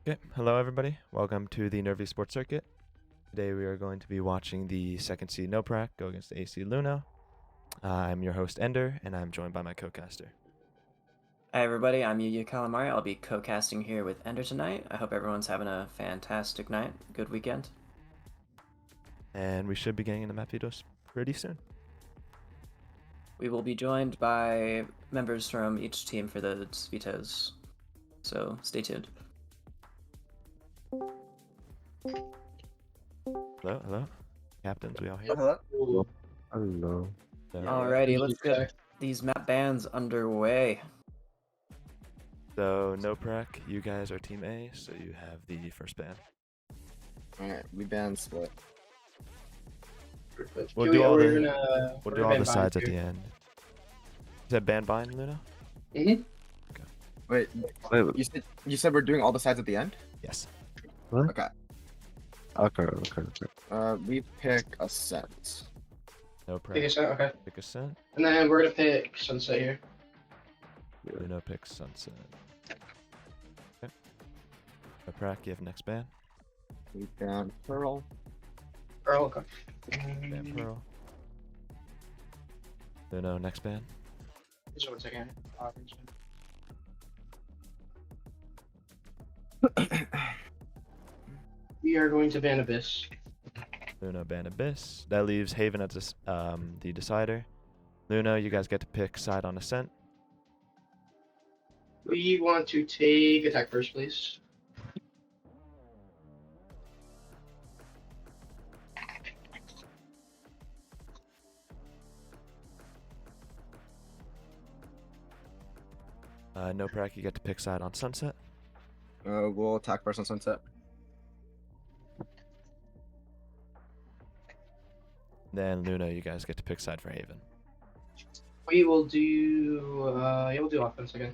Okay, hello everybody. Welcome to the Nervy Sports Circuit. Today we are going to be watching the second seed NoPrac go against the AC LUNO. I'm your host Ender, and I'm joined by my co-caster. Hi everybody, I'm Yuya Calamari. I'll be co-casting here with Ender tonight. I hope everyone's having a fantastic night. Good weekend. And we should be getting into map videos pretty soon. We will be joined by members from each team for the vetoes, so stay tuned. Hello, hello. Captains, we all here? Hello. Hello. So, Alrighty, let's get these map bans underway. so NoPrac, you guys are Team A, so you have the first ban. Alright, we banned split. We'll do all the sides at the end. Is that ban bind, Luna? Wait, Wait, you said we're doing all the sides at the end? Yes. Okay. okay. We pick Ascent. NoPrac. Pick Ascent, okay. Pick Ascent. And then we're gonna pick Sunset here. Luna picks Sunset. Okay. NoPrac, you have next ban. We banned Pearl. Earl, okay. Ban Pearl. Luna, next ban. Just 1 second. We are going to ban Abyss. Luna, ban Abyss. That leaves Haven as the decider. Luna, you guys get to pick side on Ascent. We want to take attack first, please. NoPrac, you get to pick side on Sunset. We'll attack first on Sunset. Then Luna, you guys get to pick side for Haven. We will do we'll do offense again.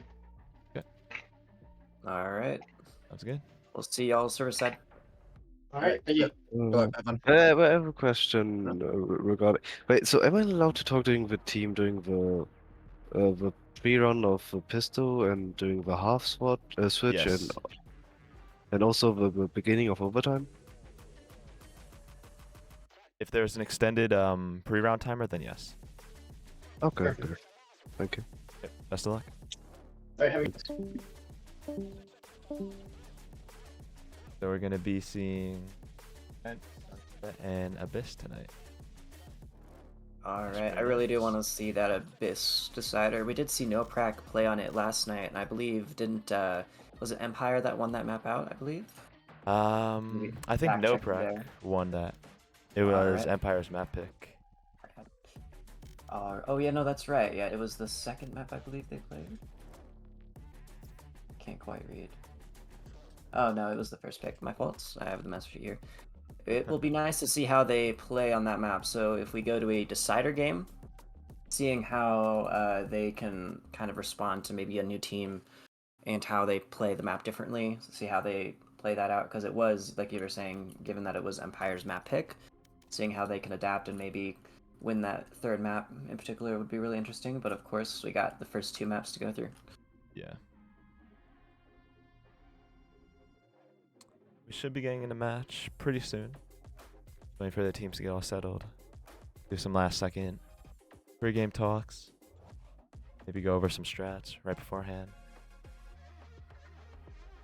Alright, Sounds good. we'll see y'all service side. Alright, thank you. Go ahead, Evan. I have a question regarding. Wait, so am I allowed to talk during the team during the pre-run of the pistol and during the half switch Yes. and also the beginning of overtime? If there's an extended pre-round timer, then yes. Okay, Perfect. okay. Thank you. Yep. Best of luck. Alright, have So we're gonna be seeing Sunset and Abyss tonight. Alright, I really do want to see that Abyss decider. We did see NoPrac play on it last night, and I believe was it Empire that won that map out, I believe? I think Fact checking NoPrac there. won that. It was Alright. Empire's map pick. Oh yeah, no, that's right. Yeah, it was the second map I believe they played. Can't quite read. Oh no, it was the first pick. My fault. I have the message here. It will be nice to see how they play on that map. So if we go to a decider game, seeing how they can kind of respond to maybe a new team and how they play the map differently. See how they play that out, because it was, like you were saying, given that it was Empire's map pick, seeing how they can adapt and maybe win that third map in particular would be really interesting. But of course, we got the first 2 maps to go through. Yeah. We should be getting in a match pretty soon. Waiting for the teams to get all settled. Do some last second pre-game talks. Maybe go over some strats right beforehand.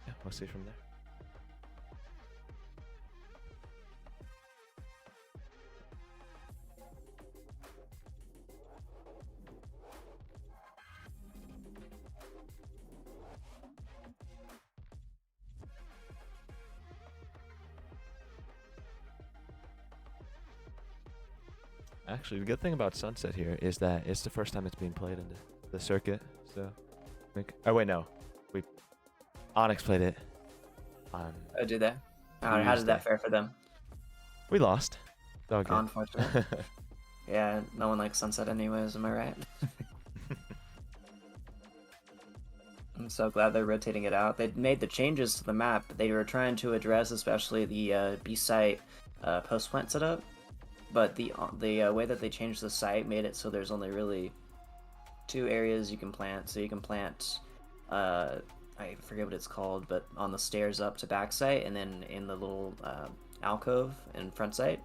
Yeah, we'll see from there. Actually, the good thing about Sunset here is that it's the first time it's being played in the circuit. So, oh wait, no, Onyx played it on. Oh, do they? How did that fare for them? We lost. It's all good. Unfortunate. Yeah, no one likes Sunset anyways, am I right? I'm so glad they're rotating it out. They made the changes to the map. They were trying to address especially the B-site post-plant setup, but the way that they changed the site made it so there's only really 2 areas you can plant. So you can plant I forget what it's called, but on the stairs up to backside, and then in the little alcove in front sight.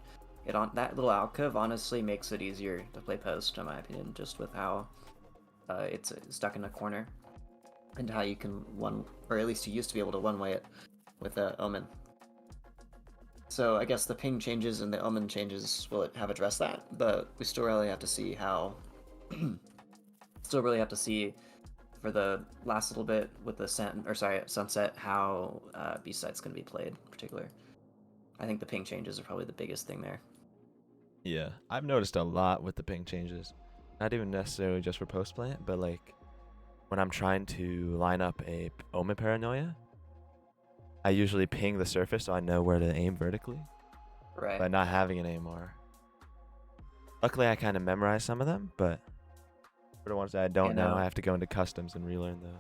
That little alcove honestly makes it easier to play post, in my opinion, just with how it's stuck in a corner, and how you can or at least you used to be able to one-way it with Omen. So I guess the ping changes and the Omen changes will have addressed that, but we still really have to see how. Still really have to see for the last little bit with the sunset how B-side's going to be played in particular. I think the ping changes are probably the biggest thing there. Yeah, I've noticed a lot with the ping changes. Not even necessarily just for post plant, but like when I'm trying to line up a Omen Paranoia, I usually ping the surface so I know where to aim vertically. Right. By not having an AMR. Luckily, I kind of memorize some of them, but for the ones that I don't know, I have to go into customs and relearn those.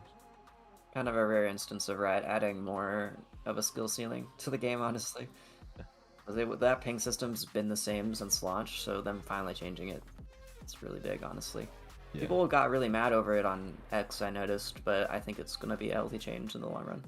Kind of a rare instance of Riot adding more of a skill ceiling to the game, honestly. That ping system's been the same since launch, so them finally changing it's really big, honestly. Yeah. People got really mad over it on X, I noticed, but I think it's going to be a healthy change in the long run.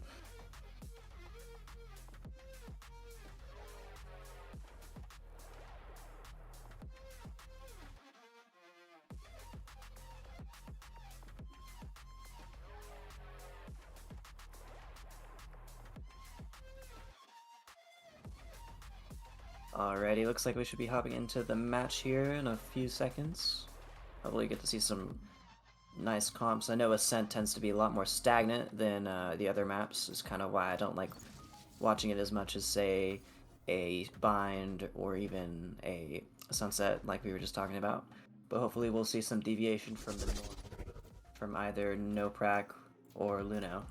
Alrighty, looks like we should be hopping into the match here in a few seconds. Hopefully get to see some nice comps. I know Ascent tends to be a lot more stagnant than the other maps, is kind of why I don't like watching it as much as, say, a Bind or even a Sunset like we were just talking about. But hopefully we'll see some deviation from either NoPrac or LUNO.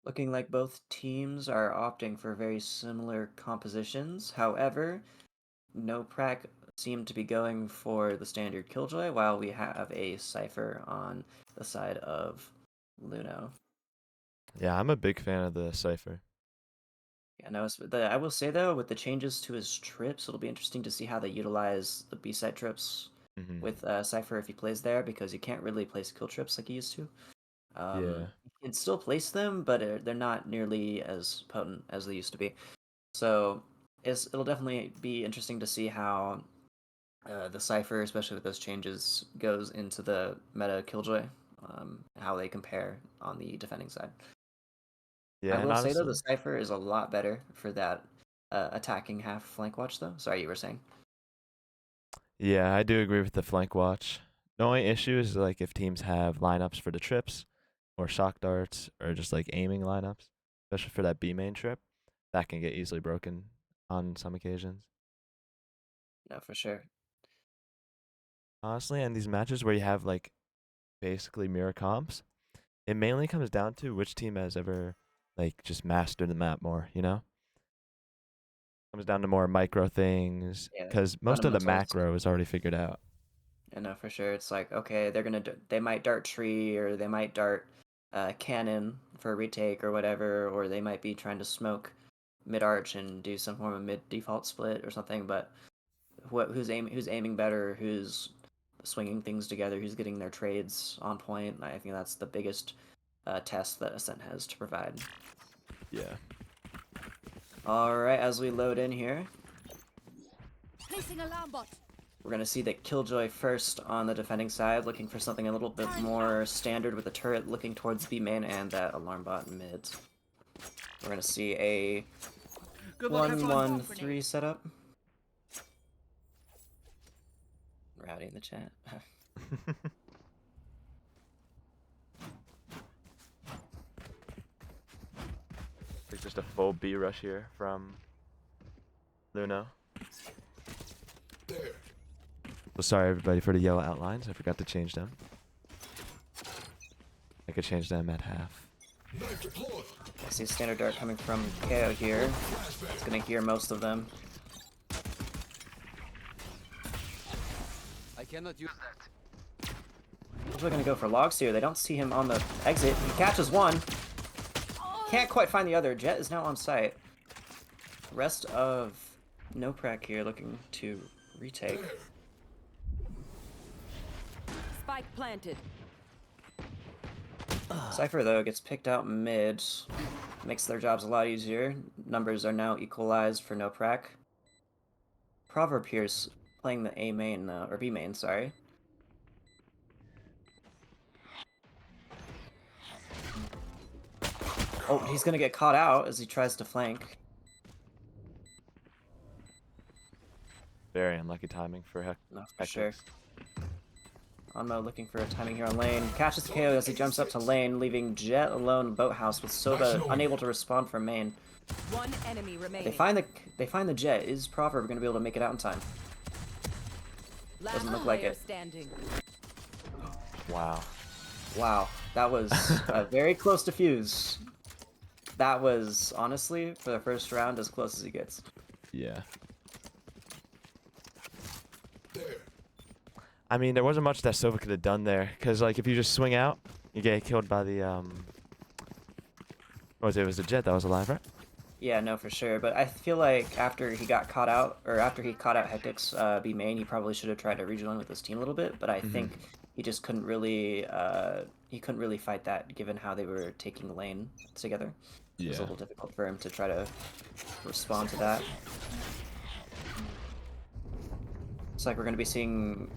Looking like both teams are opting for very similar compositions. However, NoPrac seem to be going for the standard Killjoy, while we have a Cypher on the side of LUNO. Yeah, I'm a big fan of the Cypher. Yeah, no, I will say though, with the changes to his trips, it'll be interesting to see how they utilize the B-side trips with Cypher if he plays there, because you can't really place kill trips like he used to. Yeah. You can still place them, but they're not nearly as potent as they used to be. So it'll definitely be interesting to see how the Cypher, especially with those changes, goes into the meta Killjoy, how they compare on the defending side. Yeah, I will say though, the honestly, Cypher is a lot better for that attacking half flank watch though. Sorry, you were saying? yeah, I do agree with the flank watch. The only issue is like if teams have lineups for the trips or shock darts or just like aiming lineups, especially for that B main trip, that can get easily broken on some occasions. No, for sure. Honestly, and these matches where you have like basically mirror comps, it mainly comes down to which team has ever like just mastered the map more, you know? Comes down to more micro things Yeah, because most of the fundamentals. macro is already figured out. I know for sure. It's like, okay, they might dart tree, or they might dart cannon for a retake or whatever, or they might be trying to smoke mid arch and do some form of mid default split or something. But who's aiming better, who's swinging things together, who's getting their trades on point? I think that's the biggest test that Ascent has to provide. Yeah. All right, as we load in here, Placing alarm bot. we're going to see the Killjoy first on the defending side, looking for something a little bit more standard with the turret looking towards B main and that alarm bot mid. We're going to see a 1-1-3 setup. Rowdy in the chat. There's just a full B rush here from LUNO. So sorry everybody for the yellow outlines. I forgot to change them. I could change them at half. I see a standard dart coming from KO here. It's going to hear most of them. I cannot use that. They're going to go for logs here. They don't see him on the exit. He catches one. Can't quite find the other. Jet is now on site. Rest of NoPrac here looking to retake. Spike planted. Cypher, though, gets picked out mid. Makes their jobs a lot easier. Numbers are now equalized for NoPrac. Proverb here's playing the A main, or B main, sorry. Oh, he's gonna get caught out as he tries to flank. Very unlucky timing for Heck. No, for sure. Onmo looking for a timing here on lane. Catches the KO as he jumps up to lane, leaving Jet alone in Boathouse with Soda unable to respond from main. One enemy remaining. They find the Jet. Is Proverb going to be able to make it out in time? Doesn't look like player it. Standing. Wow. Wow, that was very close to fuse. That was, honestly, for the first round, as close as he gets. Yeah. I mean, there wasn't much that Sova could have done there, because, like, if you just swing out, you get killed by the, what was it? It was the Jet that was alive, right? Yeah, no, for sure. But I feel like after he got caught out, or after he caught out Hectic's B main, he probably should have tried to rejoin with his team a little bit. But I think he just couldn't really, fight that, given how they were taking lane together. It was a little difficult for him to try to respond to that. Looks like we're going to be seeing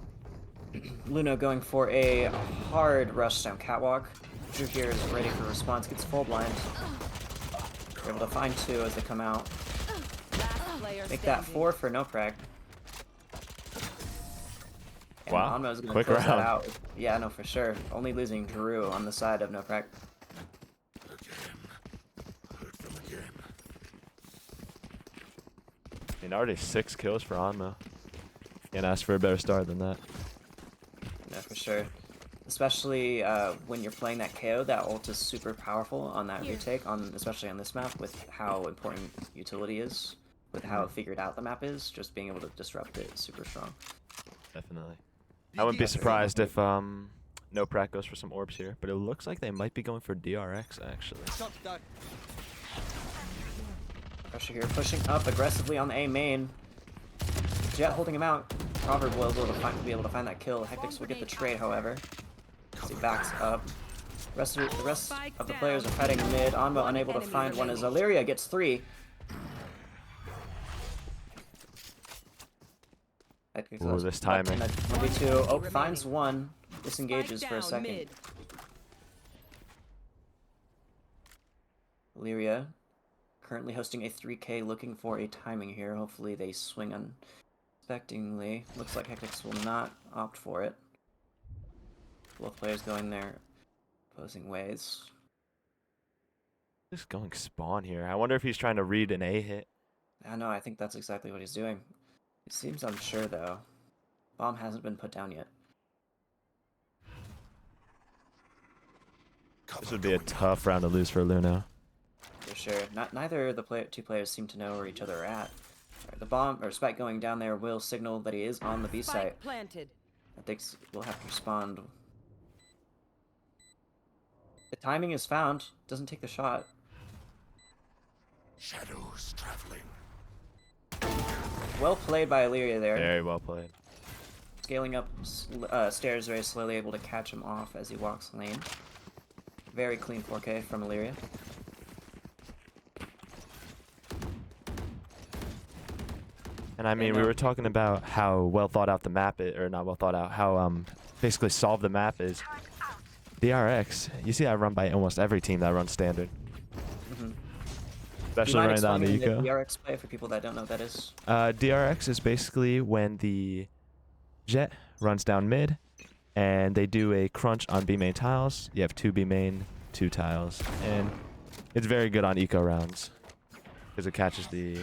LUNO going for a hard rush down catwalk. Drew here is ready for response, gets full blind. They're able to find two as they come out. Make that 4 for NoPrac. And Wow, Onmo's gonna quick close that round. out. Yeah, no, for sure. Only losing Drew on the side of NoPrac. I mean, already 6 kills for Onmo. Can't ask for a better start than that. Yeah, for sure. Especially when you're playing that KO, that ult is super powerful on that retake, especially on this map, with how important utility is, with how figured out the map is. Just being able to disrupt it is super strong. Definitely. I wouldn't be surprised if NoPrac goes for some orbs here, but it looks like they might be going for DRX, actually. Pressure here, pushing up aggressively on the A main. Jet holding him out. Proverb will be able to find that kill. Hectic's will get the trade, however. As he backs up. The rest of the players are fighting mid. Onmo unable to find one as Illyria gets 3. Ooh, this timing. 1v2. Oak finds one. Disengages for a second. Illyria currently hosting a 3K, looking for a timing here. Hopefully they swing unexpectedly. Looks like Hectic's will not opt for it. Both players going their opposing ways. Just going spawn here. I wonder if he's trying to read an A hit. I know, I think that's exactly what he's doing. It seems unsure though. Bomb hasn't been put down yet. This would be a tough round to lose for LUNO. For sure. Neither of the two players seem to know where each other are at. Right, the bomb or spike going down there will signal that he is on the B site. Planted. I think we'll have to respond. The timing is found. Doesn't take the shot. Shadows traveling. Well played by Illyria there. Very well played. Scaling up stairs very slowly, able to catch him off as he walks lane. Very clean 4K from Illyria. And I mean, we were talking about how well thought out the map is, or not well thought out, how basically solved the map is. DRX, you see that run by almost every team that runs standard. Especially running down the eco. DRX play for people that don't know what that is. DRX is basically when the Jet runs down mid, and they do a crunch on B main tiles. You have 2 B main, 2 tiles, and it's very good on eco rounds because it catches the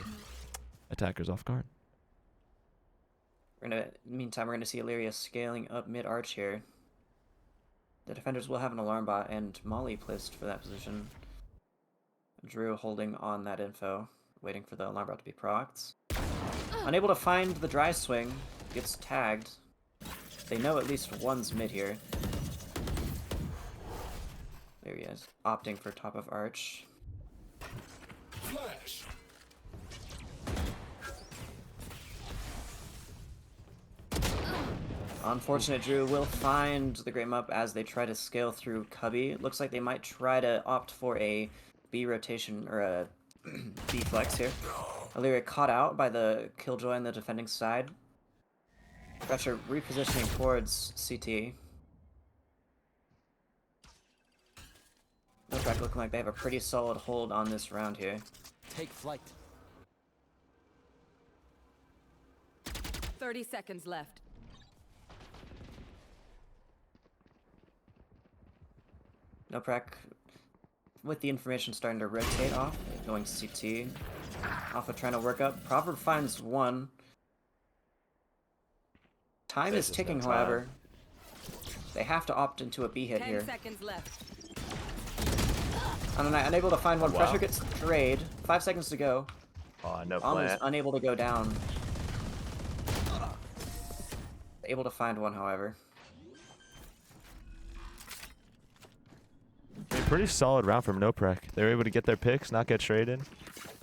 attackers off guard. Meantime, we're gonna see Illyria scaling up mid arch here. The defenders will have an alarm bot and Molly placed for that position. Drew holding on that info, waiting for the alarm bot to be procced. Unable to find the dry swing, gets tagged. They know at least one's mid here. There he is, opting for top of arch. Flash. Unfortunate Drew will find the Great Mup as they try to scale through Cubby. It looks like they might try to opt for a B rotation or a B flex here. Illyria caught out by the Killjoy on the defending side. Pressure repositioning towards CT. NoPrac looking like they have a pretty solid hold on this round here. Take flight. 30 seconds left. NoPrac, with the information starting to rotate off, going CT. Alpha trying to work up. Proverb finds one. Time is This is ticking, no time. however. They have to opt into a B hit 10 here. seconds left. Unable to find one. Wow. Pressure gets trade. 5 seconds to go. Oh, no Bomb is plant. unable to go down. Able to find one, however. I mean, pretty solid round from NoPrac. They were able to get their picks, not get traded.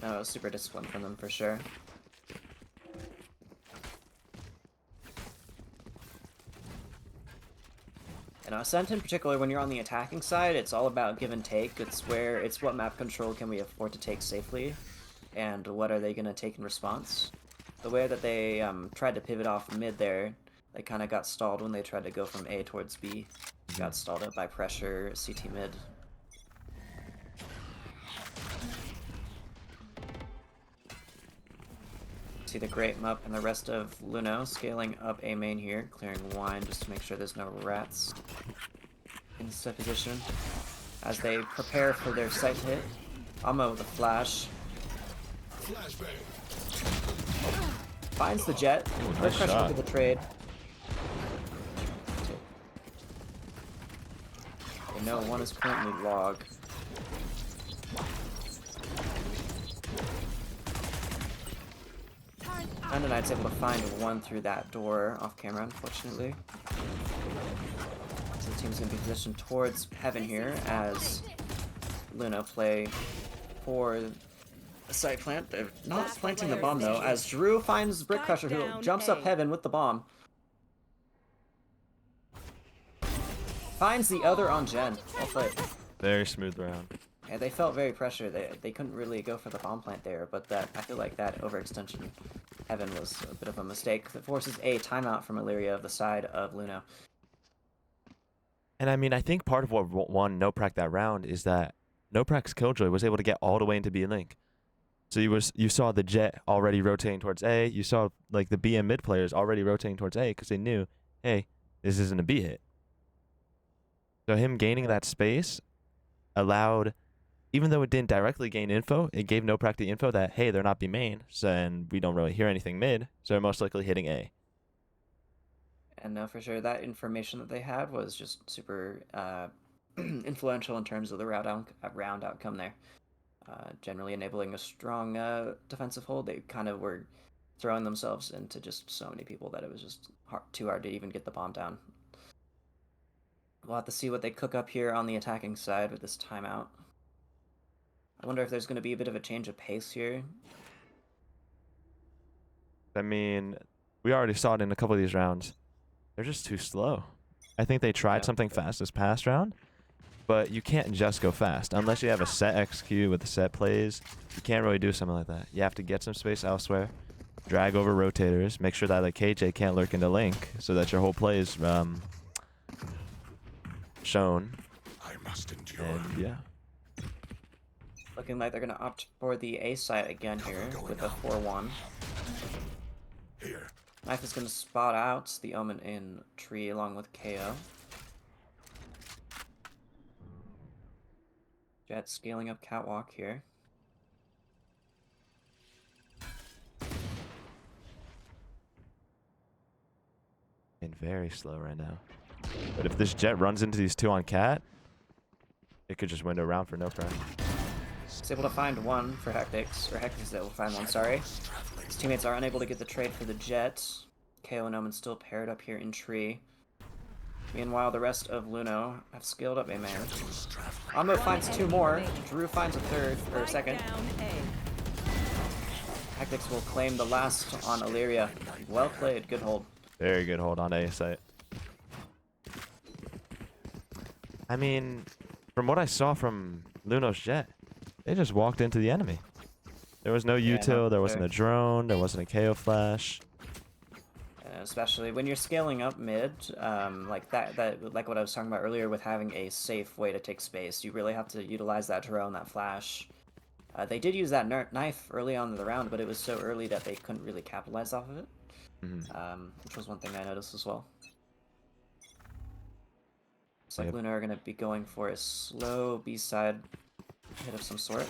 No, super disciplined from them for sure. And Ascent in particular, when you're on the attacking side, it's all about give and take. It's what map control can we afford to take safely, and what are they going to take in response. The way that they tried to pivot off mid there, they kind of got stalled when they tried to go from A towards B. Got stalled up by pressure, CT mid. See the Great Mup and the rest of LUNO scaling up A main here, clearing wine just to make sure there's no rats in set position. As they prepare for their sight hit, Amma with a flash. Finds the jet, nice quick pressure shot. to the trade. Okay, no, one is currently log. Knight's able to find one through that door off camera, unfortunately. So the team's going to be positioned towards Heaven here as LUNO play for a side plant. They're not Last planting the player bomb though, standing. as Drew finds Brick Spike Crusher who down jumps up A. Heaven with the bomb. Finds the other on Jen. Well played. Very smooth round. Yeah, they felt very pressured. They couldn't really go for the bomb plant there, but I feel like that overextension Heaven was a bit of a mistake. That forces a timeout from Illyria of the side of LUNO. And I mean, I think part of what won NoPrac that round is that NoPrac's Killjoy was able to get all the way into B link. So you saw the Jet already rotating towards A. You saw like the B and mid players already rotating towards A because they knew, hey, this isn't a B hit. So him gaining that space allowed, even though it didn't directly gain info, it gave NoPrac the info that, hey, they're not B main, so, and we don't really hear anything mid, so they're most likely hitting A. And no, for sure, that information that they had was just super influential in terms of the round outcome there. Generally enabling a strong defensive hold. They kind of were throwing themselves into just so many people that it was just too hard to even get the bomb down. We'll have to see what they cook up here on the attacking side with this timeout. I wonder if there's going to be a bit of a change of pace here. I mean, we already saw it in a couple of these rounds. They're just too slow. I think they tried something fast this past round, but you can't just go fast. Unless you have a set execute with the set plays, you can't really do something like that. You have to get some space elsewhere, drag over rotators, make sure that like KJ can't lurk into link so that your whole play is shown. I must endure. And yeah. Looking like they're going to opt for the A side again here with a 4-1. Here. Knife is going to spot out the Omen in tree along with KO. Jet scaling up catwalk here. And very slow right now. But if this Jet runs into these two on cat, it could just win a round for NoPrac. He's able to find one for Hectix, or Hectix is able to find one, sorry. His teammates are unable to get the trade for the Jet. KO and Omen still paired up here in tree. Meanwhile, the rest of LUNO have scaled up A man. Ammo finds two more. Drew finds a third, or a second. Down A. Hectix will claim the last on Illyria. Well played, good hold. Very good hold on A site. I mean, from what I saw from Luno's jet, they just walked into the enemy. There was no Yeah, util, no, there wasn't fair. a drone, there wasn't a KO flash. Especially when you're scaling up mid, like like what I was talking about earlier with having a safe way to take space. You really have to utilize that drone, that flash. They did use that knife early on in the round, but it was so early that they couldn't really capitalize off of it, which was one thing I noticed as well. Looks like Yep. LUNO are going to be going for a slow B-side hit of some sort.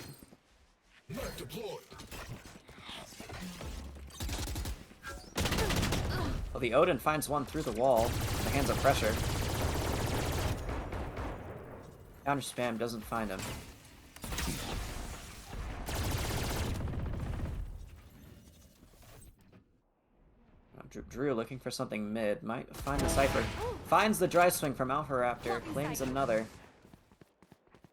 Knife deployed. Well, the Odin finds one through the wall. The hands of pressure. Counter spam doesn't find him. Drew looking for something mid. Might find the Cypher. Finds the dry swing from Alpha Raptor. Claims another.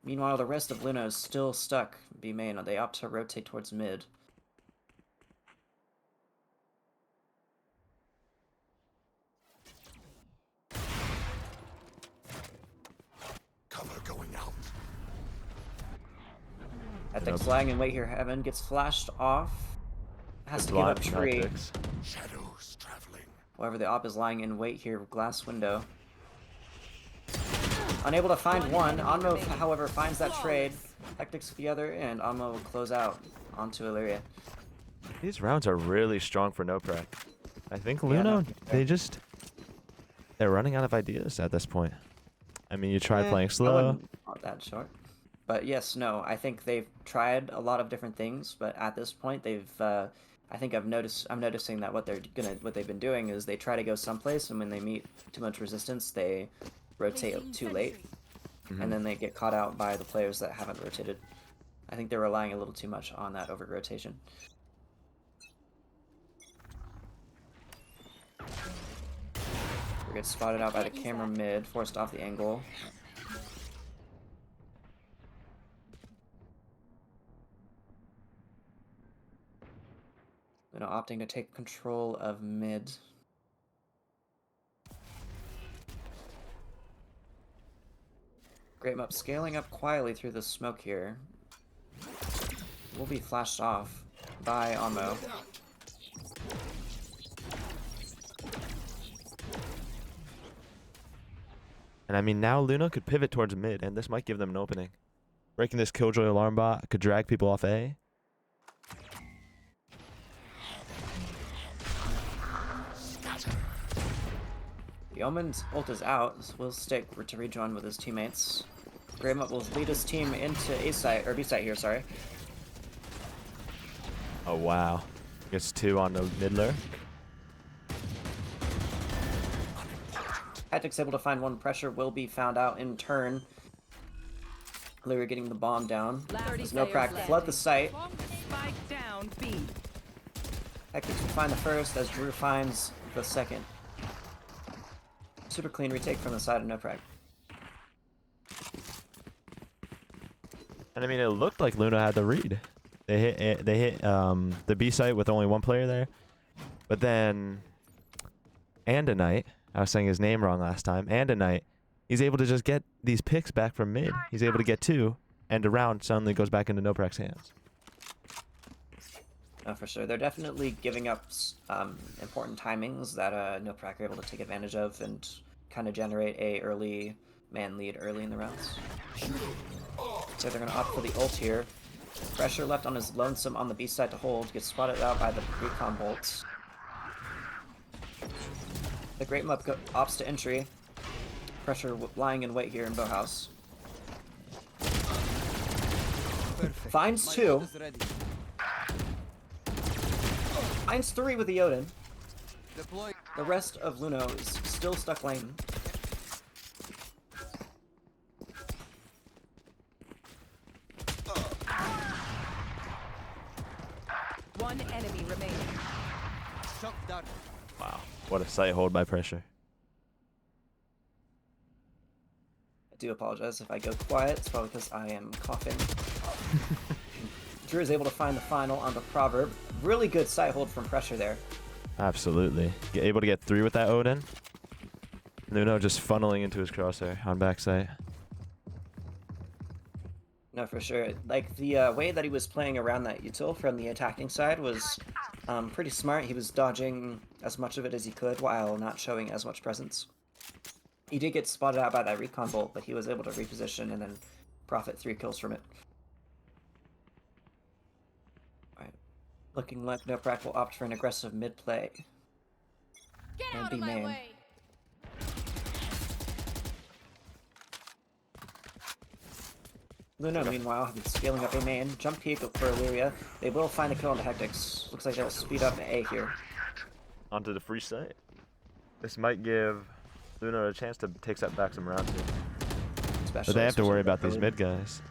Meanwhile, the rest of LUNO is still stuck B main. They opt to rotate towards mid. Cover going out. Ethics lying in wait here. Heaven gets flashed off. Has to give up tree. Tactics. Shadows traveling. However, the op is lying in wait here. Glass window. Unable to find one. Onmo, however, finds that trade. Tactics the other, and Onmo will close out onto Illyria. These rounds are really strong for NoPrac. I think Yeah, LUNO, no, they're running out of ideas at this point. I mean, you try playing I slow. wouldn't want that short. But yes, no, I think they've tried a lot of different things, but at this point, they've. I think I'm noticing that what they've been doing is they try to go someplace, and when they meet too much resistance, they rotate too late, and then they get caught out by the players that haven't rotated. I think they're relying a little too much on that over rotation. We get spotted out by the camera mid, forced off the angle. LUNO opting to take control of mid. Great Mup scaling up quietly through the smoke here. Will be flashed off by Onmo. And I mean, now LUNO could pivot towards mid, and this might give them an opening. Breaking this Killjoy alarm bot could drag people off A. The Omen's ult is out. Will stick to rejoin with his teammates. Great Mup will lead his team into A site, or B site here, sorry. Oh, wow. Gets 2 on the midler. Tactics able to find one. Pressure will be found out in turn. Lyria getting the bomb down. There's NoPrac flood the site. Spike down B. Tactics will find the first as Drew finds the second. Super clean retake from the side of NoPrac. And I mean, it looked like LUNO had the read. They hit the B site with only one player there. But then Andonite, I was saying his name wrong last time, Andonite, he's able to just get these picks back from mid. He's able to get 2, and the round suddenly goes back into NoPrac's hands. Oh, for sure. They're definitely giving up important timings that NoPrac are able to take advantage of and kind of generate a early man lead early in the rounds. So they're going to opt for the ult here. Pressure left on his lonesome on the B side to hold. Gets spotted out by the recon bolts. The Great Mup opts to entry. Pressure lying in wait here in Bowhouse. Finds 2. Finds 3 with the Odin. The rest of LUNO is still stuck lane. One enemy remaining. Wow. What a sight hold by Pressure. I do apologize if I go quiet. It's probably because I am coughing. Drew is able to find the final on the Proverb. Really good sight hold from Pressure there. Absolutely. Able to get 3 with that Odin. LUNO just funneling into his crosshair on backside. No, for sure. Like the way that he was playing around that util from the attacking side was pretty smart. He was dodging as much of it as he could while not showing as much presence. He did get spotted out by that recon bolt, but he was able to reposition and then profit 3 kills from it. Alright. Looking like NoPrac will opt for an aggressive mid play. Get And out B of my main. way. LUNO, meanwhile, have been scaling up A main. Jump peek for Illyria. They will find a kill on the Hectics. Looks like they'll speed up A here. Onto the free site. This might give LUNO a chance to take back some rounds here. Especially But they have to worry with about these code. mid guys.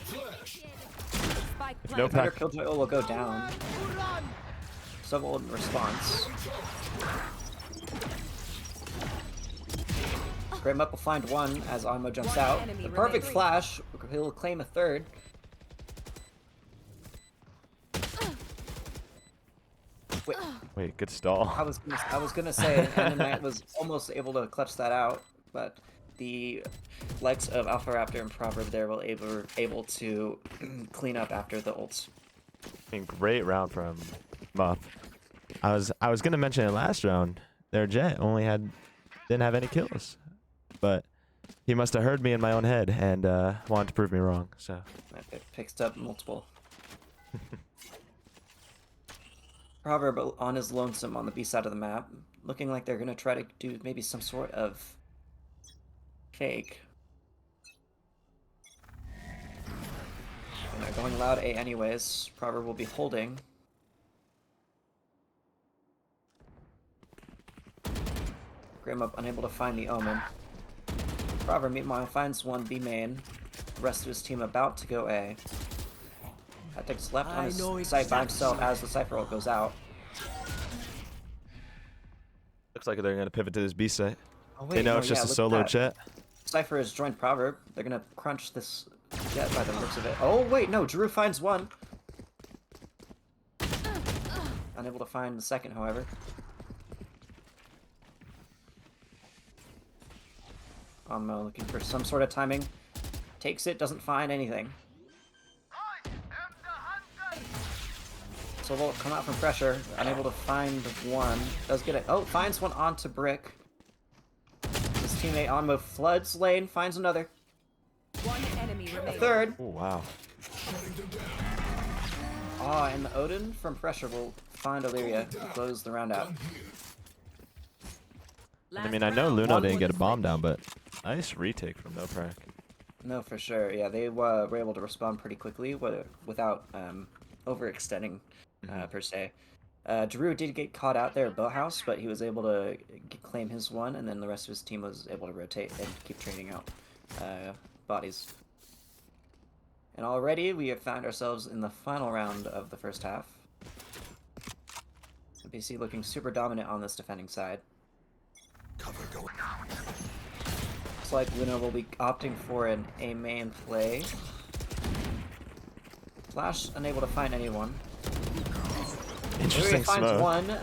Flash. Spike No planted. Thunder pack. Killjoy will go down. So will in response. Grim Up will find one as Amo jumps One out. enemy The perfect remaining. flash. He'll claim a third. Wait, Wait, good stall. I was gonna say Knight was almost able to clutch that out, but the likes of Alpha Raptor and Proverb there will able to clean up after the ults. I mean, great round from Muff. I was gonna mention it last round. Their Jet didn't have any kills, but he must have heard me in my own head and wanted to prove me wrong. So It picks up multiple. Proverb on his lonesome on the B side of the map, looking like they're gonna try to do maybe some sort of fake. And they're going loud A anyways. Proverb will be holding. Grim Up unable to find the Omen. Proverb meanwhile finds one B main. The rest of his team about to go A. Hectic's left on his site by himself as the Cypher ult goes out. looks like they're gonna pivot to this B site. Oh, They know no, it's just yeah, a look at solo that. Jet. Cypher has joined Proverb. They're gonna crunch this Jet by the looks of it. Oh wait, no, Drew finds one. Unable to find the second, however. I'm looking for some sort of timing. Takes it, doesn't find anything. I am the hunter. So they'll come out from pressure, unable to find one. Does get it. Oh, finds one onto Brick. His teammate Onmo floods lane, finds another. One enemy A remaining. third. Oh wow. Ah, and the Odin from pressure will find Illyria to close the round out. I mean, I know LUNO didn't get a bomb down, but nice retake from NoPrac. No, for sure. Yeah, they were able to respond pretty quickly without overextending, per se. Drew did get caught out there at Boathouse, but he was able to claim his one, and then the rest of his team was able to rotate and keep trading out bodies. And already we have found ourselves in the final round of the first half. BC looking super dominant on this defending side. Cover going out. Looks like LUNO will be opting for an A main play. Flash unable to find anyone. Interesting Illyria finds smoke. one.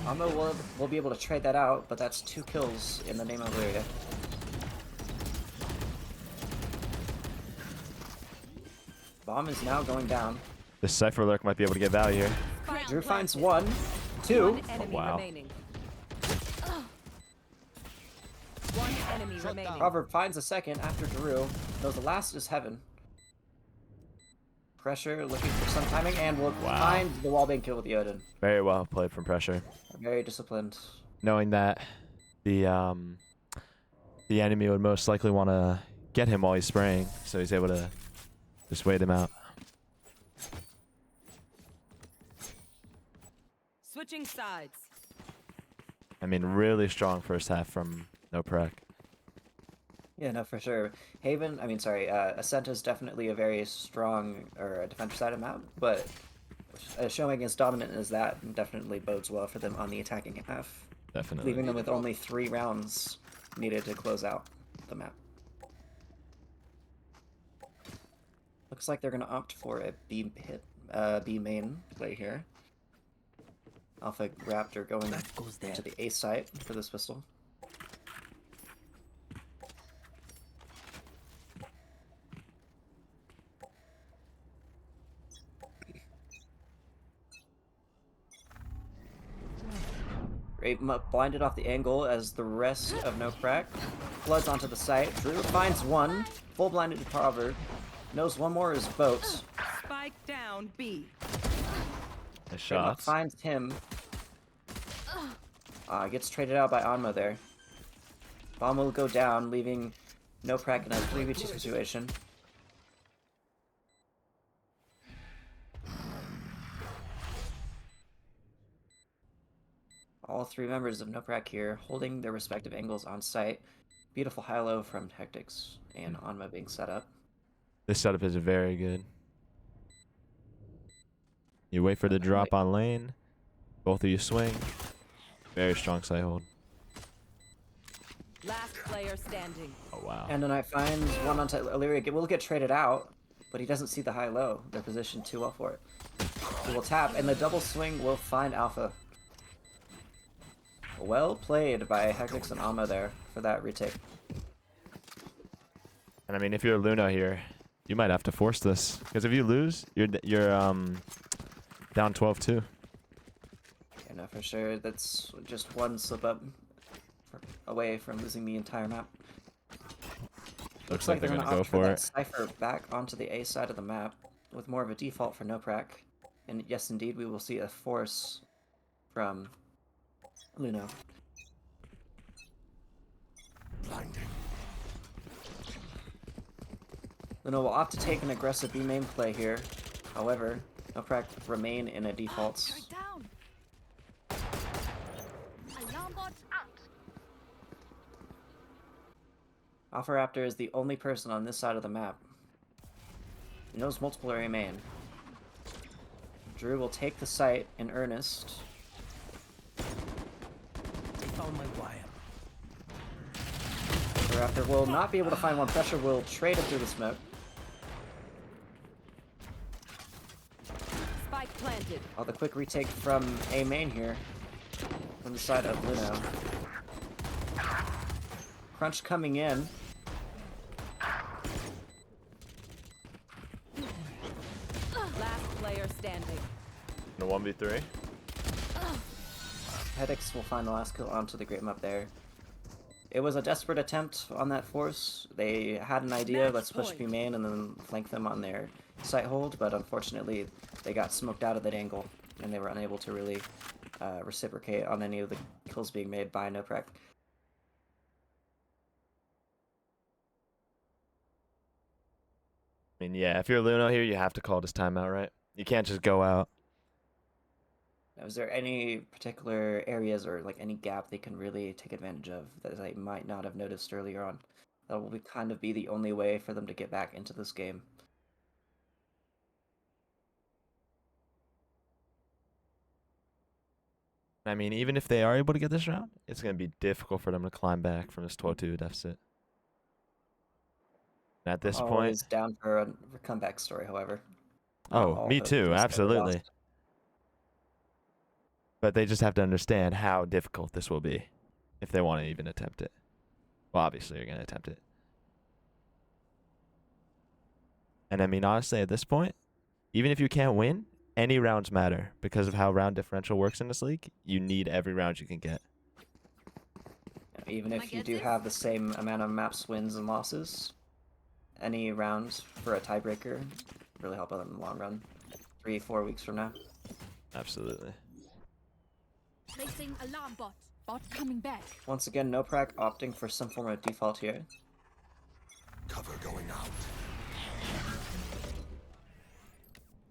Amo will be able to trade that out, but that's 2 kills in the name of Illyria. Bomb is now going down. This Cypher Lurk might be able to get value here. Spike Drew finds planted. 1, 2. One enemy wow. remaining. One enemy remaining. Proverb finds a second after Drew. Though the last is Heaven. Pressure looking for some timing and will Wow. find the wallbang kill with the Odin. Very well played from pressure. Very disciplined. Knowing that the enemy would most likely want to get him while he's spraying, so he's able to just wait him out. Switching sides. I mean, really strong first half from NoPrac. Yeah, no, for sure. Ascent is definitely a very strong or a defender side of map, but showing as dominant as that definitely bodes well for them on the attacking half, Definitely. leaving them with only 3 rounds needed to close out the map. Looks like they're gonna opt for a B main play here. Alpha Raptor going to the A site for this pistol. blinded off the angle as the rest of NoPrac floods onto the site. Drew finds one, full blinded to Proverb. Knows one more is Boat. Spike down B. Nice Great Mutt shots. finds him. Gets traded out by Anma there. Bomb will go down, leaving NoPrac in a 3v2 situation. All three members of NoPrac here holding their respective angles on site. Beautiful high-low from Tactics and Anma being set up. This setup is very good. You wait for the drop on lane. Both of you swing. Very strong side hold. Last player standing. Oh, wow. And the Knight finds one on Illyria. Will get traded out, but he doesn't see the high-low. They're positioned too well for it. He will tap, and the double swing will find Alpha. Well played by Hectix and Alma there for that retake. And I mean, if you're a LUNO here, you might have to force this. Because if you lose, you're down 12-2. Yeah, no, for sure. That's just one slip up away from losing the entire map. Looks like they're going to go opt for that it. Cypher back onto the A side of the map with more of a default for NoPrac. And yes, indeed, we will see a force from LUNO. Blinding. LUNO will opt to take an aggressive B main play here. However, NoPrac remain in a default. Down. Alarm bot out. Alpha Raptor is the only person on this side of the map. He knows multiple area main. Drew will take the site in earnest. Found my wire. Alpha Raptor will not be able to find one. Pressure will trade it through the smoke. Spike planted. Oh, the quick retake from A main here. From the side of LUNO. Crunch coming in. Last player standing. In a 1v3. Hedix will find the last kill onto the Great Mup there. It was a desperate attempt on that force. They had an idea, Match let's push point. B main and then flank them on their site hold, but unfortunately they got smoked out of that angle and they were unable to really reciprocate on any of the kills being made by NoPrac. I mean, yeah, if you're LUNO here, you have to call this timeout, right? You can't just go out. Now, is there any particular areas or like any gap they can really take advantage of that they might not have noticed earlier on? That will kind of be the only way for them to get back into this game. I mean, even if they are able to get this round, it's going to be difficult for them to climb back from this 12-2 deficit. And at this point, Always down for a comeback story, however. Not oh, all me the too, teams that were absolutely. lost. But they just have to understand how difficult this will be if they want to even attempt it. Well, obviously, you're going to attempt it. And I mean, honestly, at this point, even if you can't win, any rounds matter because of how round differential works in this league. You need every round you can get. Even I if you get do this? have the same amount of maps, wins, and losses, any rounds for a tiebreaker really help out in the long run. 3-4 weeks from now. Absolutely. Placing alarm bot. Bot coming back. Once again, NoPrac opting for some form of default here. Cover going out.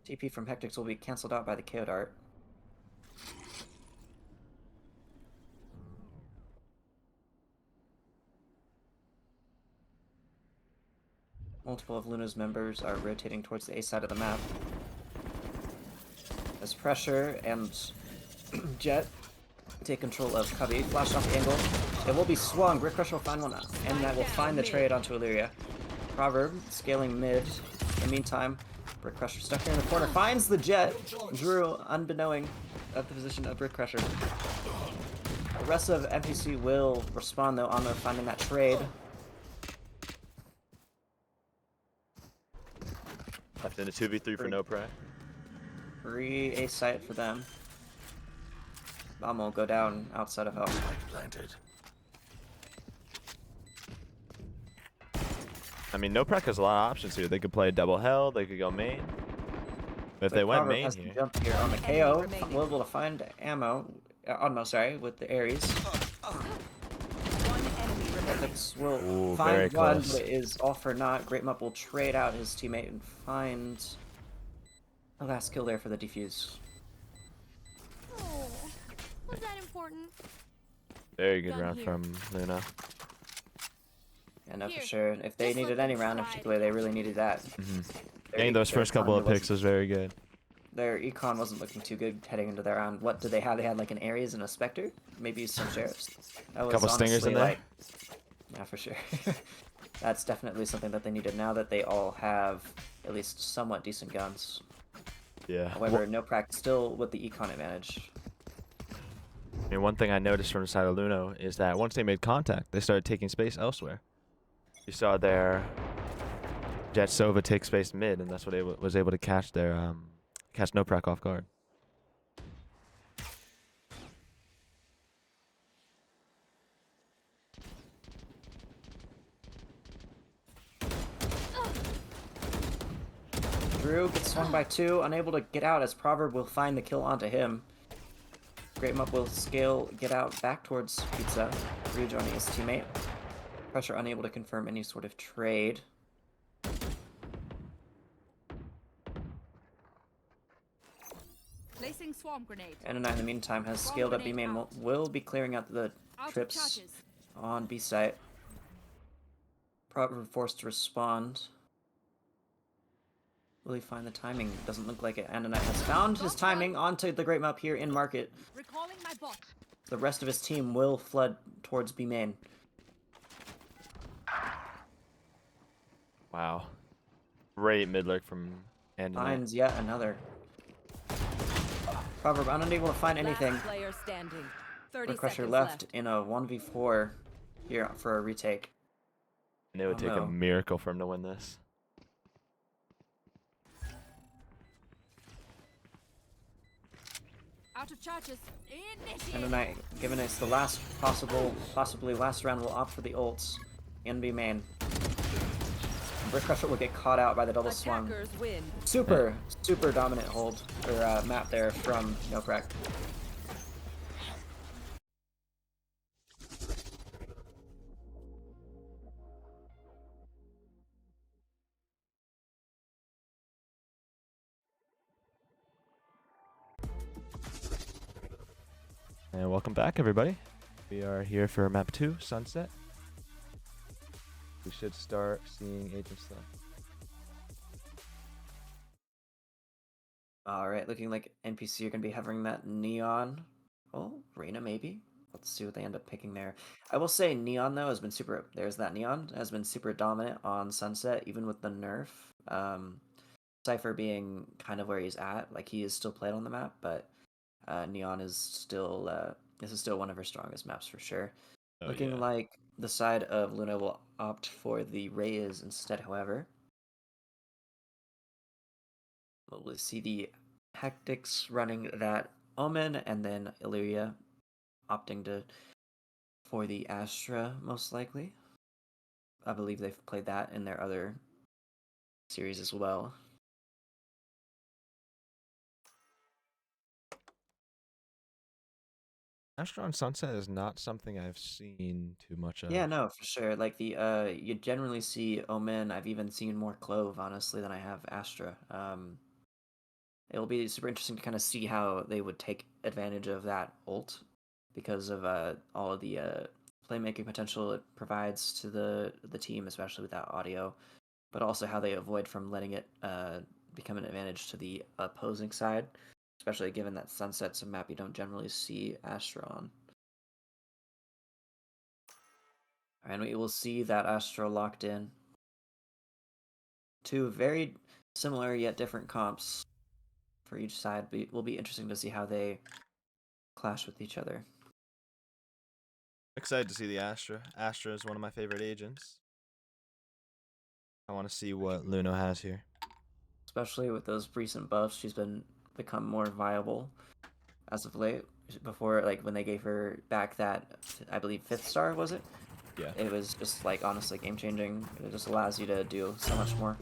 TP from Hectix will be cancelled out by the KO dart. Multiple of Luna's members are rotating towards the A side of the map. As Pressure and Jet take control of Cubby, flashed off the angle. It will be swung. Brick Crusher will find one, and that will find the trade onto Illyria. Proverb scaling mid. In the meantime, Brick Crusher stuck here in the corner finds the Jet. Drew, unbeknowing at the position of Brick Crusher. The rest of NPC will respond though on their finding that trade. Left in a 2v3 for NoPrac. Free A site for them. bomb will go down outside of help. Spike planted. I mean, NoPrac has a lot of options here. They could play double hell. They could go main. But if they went Proverb main has to here, jump here on the Enemy KO. remaining. We're able to find ammo, sorry, with the Ares. One enemy remaining. Ethics will Ooh, find very one, close. but it is all for naught. Great Mup will trade out his teammate and find the last kill there for the defuse. Oh, was that important? very good Gun round here. from LUNO. Yeah, no, for Here, sure. If they this needed one any can round in try particular, they really needed that. Getting those first couple of picks was very good. Their econ wasn't looking too good heading into their round. What did they have? They had like an Ares and a Spectre, maybe some sheriffs. That was Couple stingers in honestly, there. yeah, for sure. That's definitely something that they needed now that they all have at least somewhat decent guns. Yeah. However, NoPrac still with the econ advantage. I mean, one thing I noticed from the side of LUNO is that once they made contact, they started taking space elsewhere. You saw their Jet Sova take space mid, and that's what was able to catch their catch NoPrac off guard. Drew gets swung by 2, unable to get out as Proverb will find the kill onto him. Great Mup will get out back towards Pizza, rejoining his teammate. Pressure unable to confirm any sort of trade. Placing swarm grenade. And in the meantime has scaled up B main, will be clearing out the Out of trips charges. on B site. Proverb forced to respond. Will he find the timing? Doesn't look like it. Anonite has found his timing onto the Great Mup here in market. Recalling my bot. The rest of his team will flood towards B main. Wow. Great mid lurk from Andy. Finds yet another. Proverb unable to find anything. Last player standing. 30 Crusher seconds left in a 1v4 here for a retake. And it would Oh, take no. a miracle for him to win this. Out of charges. Initiate. Anonite, given it's the last possibly last round, will opt for the ults in B main. Brick Crusher will get caught out by the double swung. Attackers win. Super dominant hold or map there from NoPrac. And welcome back, everybody. We are here for map 2, Sunset. We should start seeing agent stuff. Alright, looking like NPC are going to be having that Neon. Oh, Reyna maybe? Let's see what they end up picking there. I will say Neon, though, has been there's that Neon, has been super dominant on Sunset, even with the nerf. Cypher being kind of where he's at, like he is still played on the map, but Neon is still, this is still one of her strongest maps for sure. Oh, Looking yeah. like the side of LUNO will opt for the Reyes instead, however. We'll see the Hectics running that Omen, and then Illyria opting for the Astra, most likely. I believe they've played that in their other series as well. Astra on Sunset is not something I've seen too much of. Yeah, no, for sure. Like you generally see Omen. I've even seen more Clove, honestly, than I have Astra. It'll be super interesting to kind of see how they would take advantage of that ult because of all of the playmaking potential it provides to the team, especially with that audio, but also how they avoid from letting it become an advantage to the opposing side, especially given that Sunset's a map you don't generally see Astra on. And we will see that Astra locked in. Two very similar yet different comps for each side. It will be interesting to see how they clash with each other. Excited to see the Astra. Astra is one of my favorite agents. I want to see what LUNO has here. Especially with those recent buffs, she's become more viable as of late. before, like when they gave her back that, I believe, 5th star, was it? Yeah. It was just like honestly game changing. It just allows you to do so much more.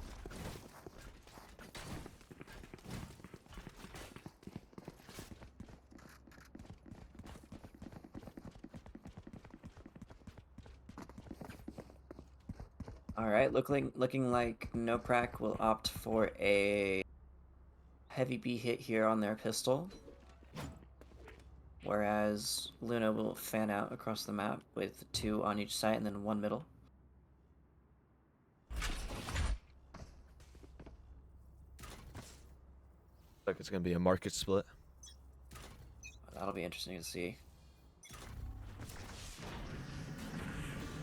All right, looking like NoPrac will opt for a heavy B hit here on their pistol, whereas LUNO will fan out across the map with 2 on each side and then 1 middle. Like it's gonna be a market split. That'll be interesting to see.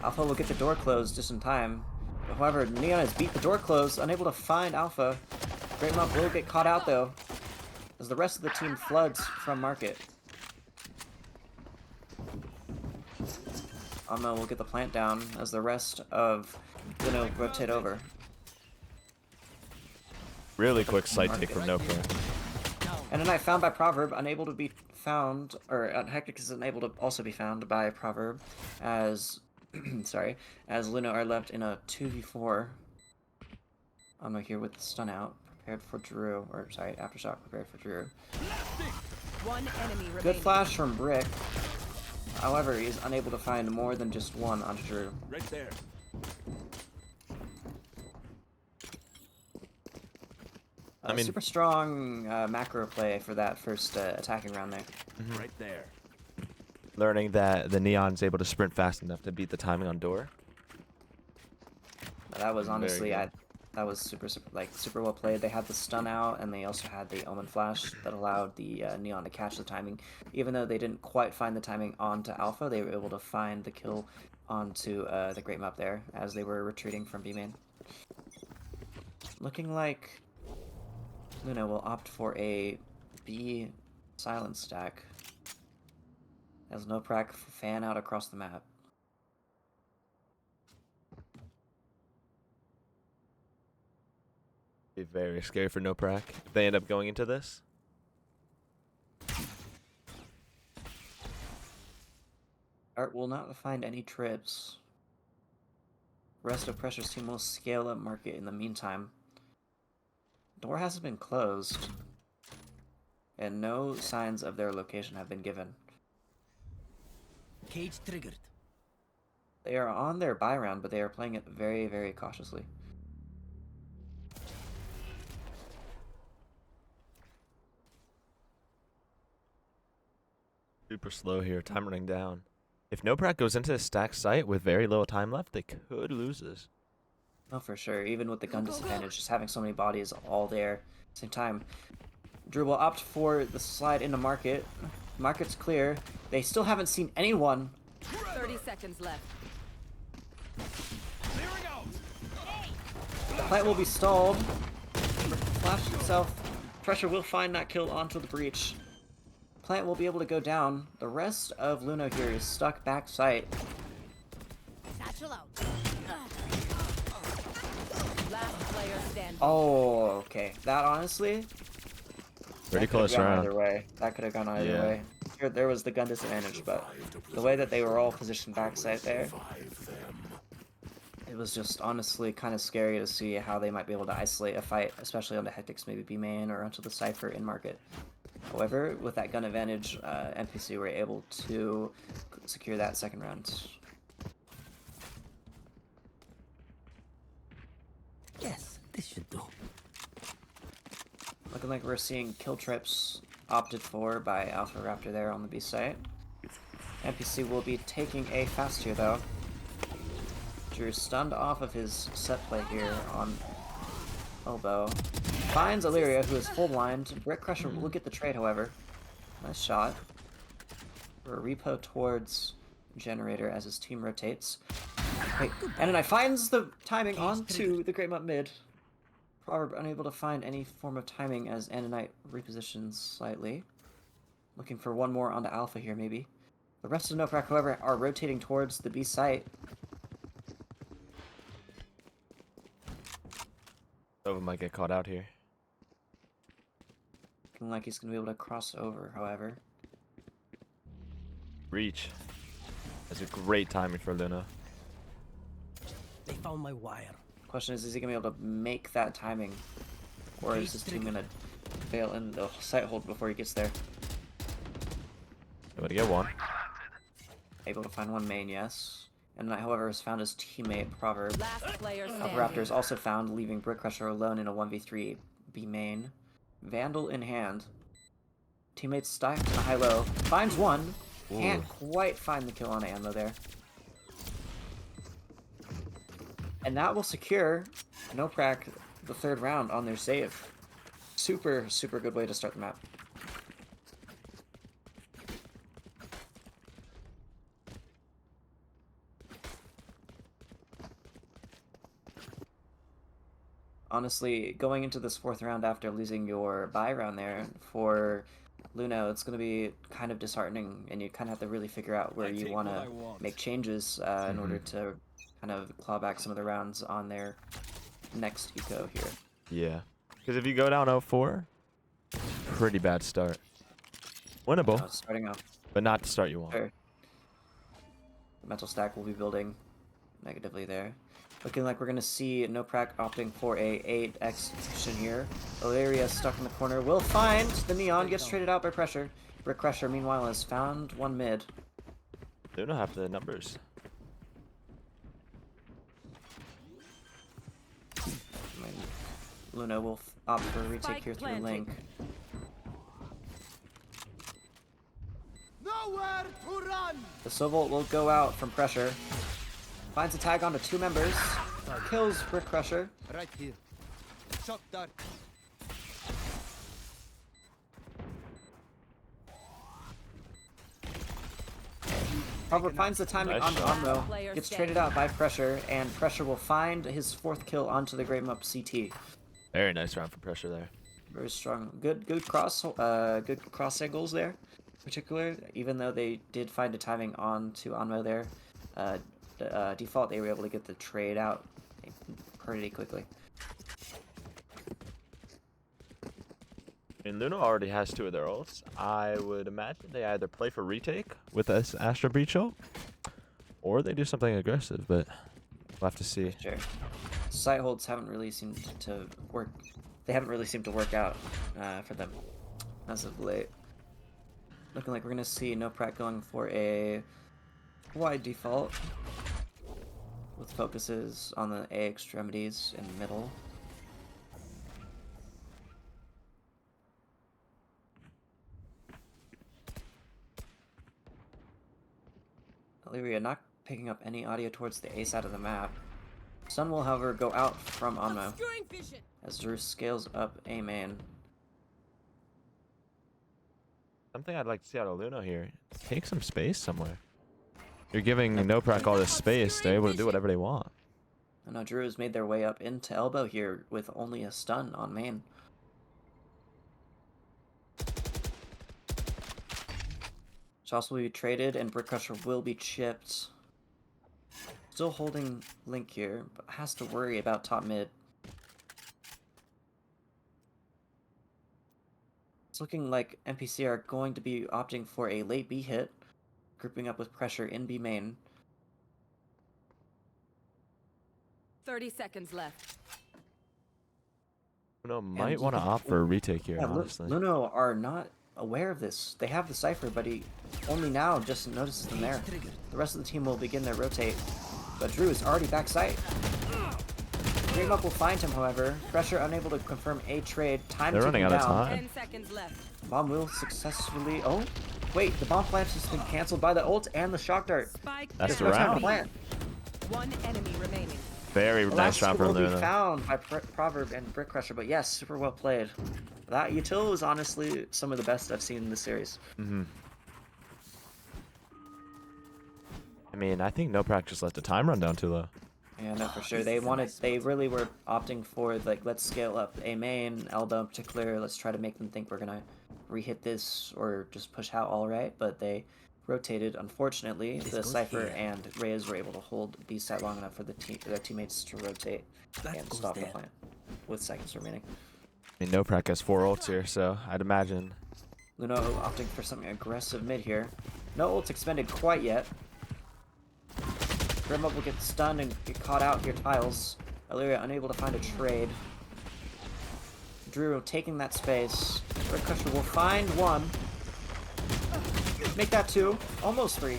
Alpha will get the door closed just in time. However, Neon has beat the door closed, unable to find Alpha. Great Muff will get caught out though, as the rest of the team floods from market. Alma will get the plant down as the rest of LUNO rotate over. Really quick sight take from NoPrac. And a knight found by Proverb, unable to be found, or Hectic is unable to also be found by Proverb, as sorry, as LUNO are left in a 2v4. Alma here with the stun out, prepared for Drew, or sorry, Aftershock prepared for Drew. One enemy Good remaining. flash from Brick. However, he's unable to find more than just one onto Drew. Right there. I mean- Super strong macro play for that first attacking round there. Right there. Learning that the Neon's able to sprint fast enough to beat the timing on door. That was Very honestly, good. that was super well played. They had the stun out, and they also had the Omen Flash that allowed the Neon to catch the timing. Even though they didn't quite find the timing onto Alpha, they were able to find the kill onto the Great Map there as they were retreating from B main. Looking like LUNO will opt for a B silence stack as NoPrac fan out across the map. Be very scary for NoPrac if they end up going into this. Art will not find any trips. Rest of Pressure's team will scale up market in the meantime. Door hasn't been closed, and no signs of their location have been given. Cage triggered. They are on their buy round, but they are playing it very, very cautiously. Super slow here, time running down. If NoPrac goes into a stack site with very little time left, they could lose this. Oh, for sure. Even with the gun disadvantage, just having so many bodies all there at the same time. Drew will opt for the slide into market. Market's clear. They still haven't seen anyone. 30 seconds left. Clearing out. The plant will be stalled. Flash itself. Pressure will find that kill onto the breach. Plant will be able to go down. The rest of LUNO here is stuck back site. Satchel out. Last player standing. Oh, okay. That honestly, Pretty that could've close gone round. either way. That could have gone either Yeah. way. Here, there was the gun disadvantage, but the way that they were all positioned backside there, it was just honestly kind of scary to see how they might be able to isolate a fight, especially on the Hectics, maybe B main or onto the Cypher in market. However, with that gun advantage, NPC were able to secure that second round. Yes, this should do. Looking like we're seeing kill trips opted for by Alpha Raptor there on the B site. NPC will be taking A fast here though. Drew stunned off of his set play here on elbow. Finds Illyria, who is full blind. Brick Crusher will get the trade, however. Nice shot. For a repo towards Generator as his team rotates. Wait, and then finds the timing onto the Great Mutt mid. Proverb unable to find any form of timing as Ananite repositions slightly. Looking for one more onto Alpha here, maybe. The rest of NoPrac, however, are rotating towards the B site. Nova might get caught out here. Looking like he's going to be able to cross over, however. breach. That's a great timing for LUNO. They found my wire. Question is he gonna be able to make that timing, or is his team gonna fail in the sight hold before he gets there? Able to get one. Able to find one main, yes. And however, has found his teammate Proverb. Last player standing. Raptor is also found, leaving Brick Crusher alone in a 1v3 B main. Vandal in hand. Teammates stacked in a high-low. Finds one. Can't quite find the kill on ammo there. And that will secure NoPrac the third round on their save. Super, super good way to start the map. Honestly, going into this fourth round after losing your bye round there for LUNO, it's going to be kind of disheartening, and you kind of have to really figure out where you want to make changes in order to kind of claw back some of the rounds on their next eco here. Yeah. Because if you go down 0-4, pretty bad start. Winnable, Starting off, but not the start you want. sure. The mental stack will be building negatively there. Looking like we're going to see NoPrac opting for a 8 execution here. Valeria stuck in the corner. Will find the Neon, gets traded out by Pressure. Brick Crusher, meanwhile, has found one mid. LUNO have the numbers. LUNO will opt for a retake Spike here through planted. Link. Nowhere to run! The Sovolt will go out from Pressure. Finds a tag onto 2 members. Kills Brick Crusher. Right here. Shock dart. However, finds the timing Nice on shot. Onmo. Player Gets standing. traded out by Pressure, and Pressure will find his 4th kill onto the Great Up CT. Very nice round for Pressure there. Very strong. Good cross angles there, in particular. Even though they did find a timing on to Onmo there, default they were able to get the trade out pretty quickly. I mean, LUNO already has 2 of their ults. I would imagine they either play for retake with this Astra Breach ult, or they do something aggressive, but we'll have to see. Sure. Sight holds haven't really seemed to work. They haven't really seemed to work out for them as of late. Looking like we're gonna see NoPrac going for a wide default with focuses on the A extremities in the middle. Illyria not picking up any audio towards the A side of the map. Sun will, however, go out from Onmo Obscuring vision. as Drew scales up A main. Something I'd like to see out of LUNO here. Take some space somewhere. You're giving NoPrac all this space. They're able to do whatever they want. And now Drew has made their way up into elbow here with only a stun on main. Joss will be traded and Brick Crusher will be chipped. Still holding Link here, but has to worry about top mid. It's looking like NPC are going to be opting for a late B hit, grouping up with Pressure in B main. 30 seconds left. LUNO might want to opt for a retake here, Yeah, honestly. LUNO are not aware of this. They have the Cypher, but he only now just notices them there. The rest of the team will begin their rotate, but Drew is already backside. Dream Up will find him, however. Pressure unable to confirm a trade. Time They're running ticking out of down. time. 10 seconds left. Bomb will successfully... Oh, wait, the bomb plant has been cancelled by the ult and the shock dart. Spike That's down. a round. Plant. One enemy remaining. Very The nice last round two for will be LUNO. found by Proverb and Brick Crusher, but yes, super well played. That util is honestly some of the best I've seen in this series. I mean, I think NoPrac just let the time run down too low. Yeah, no, for sure. They really were opting for, like, let's scale up A main, elbow in particular. Let's try to make them think we're gonna re-hit this or just push out all right. But they rotated. Unfortunately, the goes Cypher here. and Reyes were able to hold B side long enough for their teammates to rotate That and goes stop the there. plant with seconds remaining. I mean, NoPrac has 4 ults here, so I'd imagine. LUNO opting for something aggressive mid here. No ults expended quite yet. Grimlock will get stunned and get caught out here, tiles. Illyria unable to find a trade. Drew taking that space. Red Crusher will find one. Make that two. Almost three.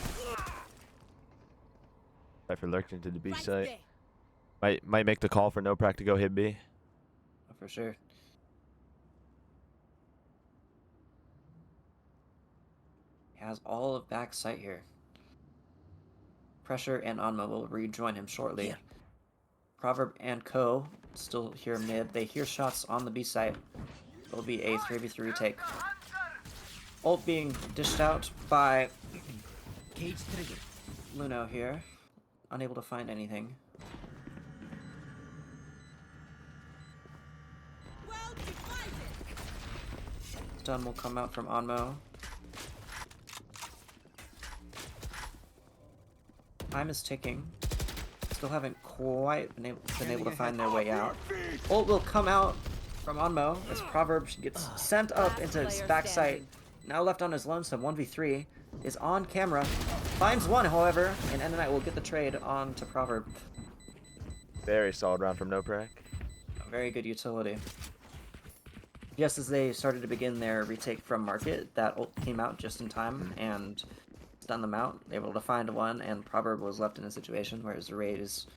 Cypher lurking to the B Right site. there. Might make the call for NoPrac to go hit B. For sure. He has all of back sight here. Pressure and Onma will rejoin him shortly. Here. Proverb and Co. still here mid. They hear shots on the B site. It'll be a 3v3 retake. Ult being dished out by Cage trigger. LUNO here. Unable to find anything. Well divided. Stun will come out from Onmo. Time is ticking. Still haven't quite been able to find their way out. Ult will come out from Onmo as Proverb gets sent up into his back sight. Now left on his lonesome, 1v3 is on camera. Finds one, however, and Endonite will get the trade on to Proverb. Very solid round from NoPrac. Very good utility. Just as they started to begin their retake from market, that ult came out just in time and stunned them out. They were able to find one, and Proverb was left in a situation where his raid was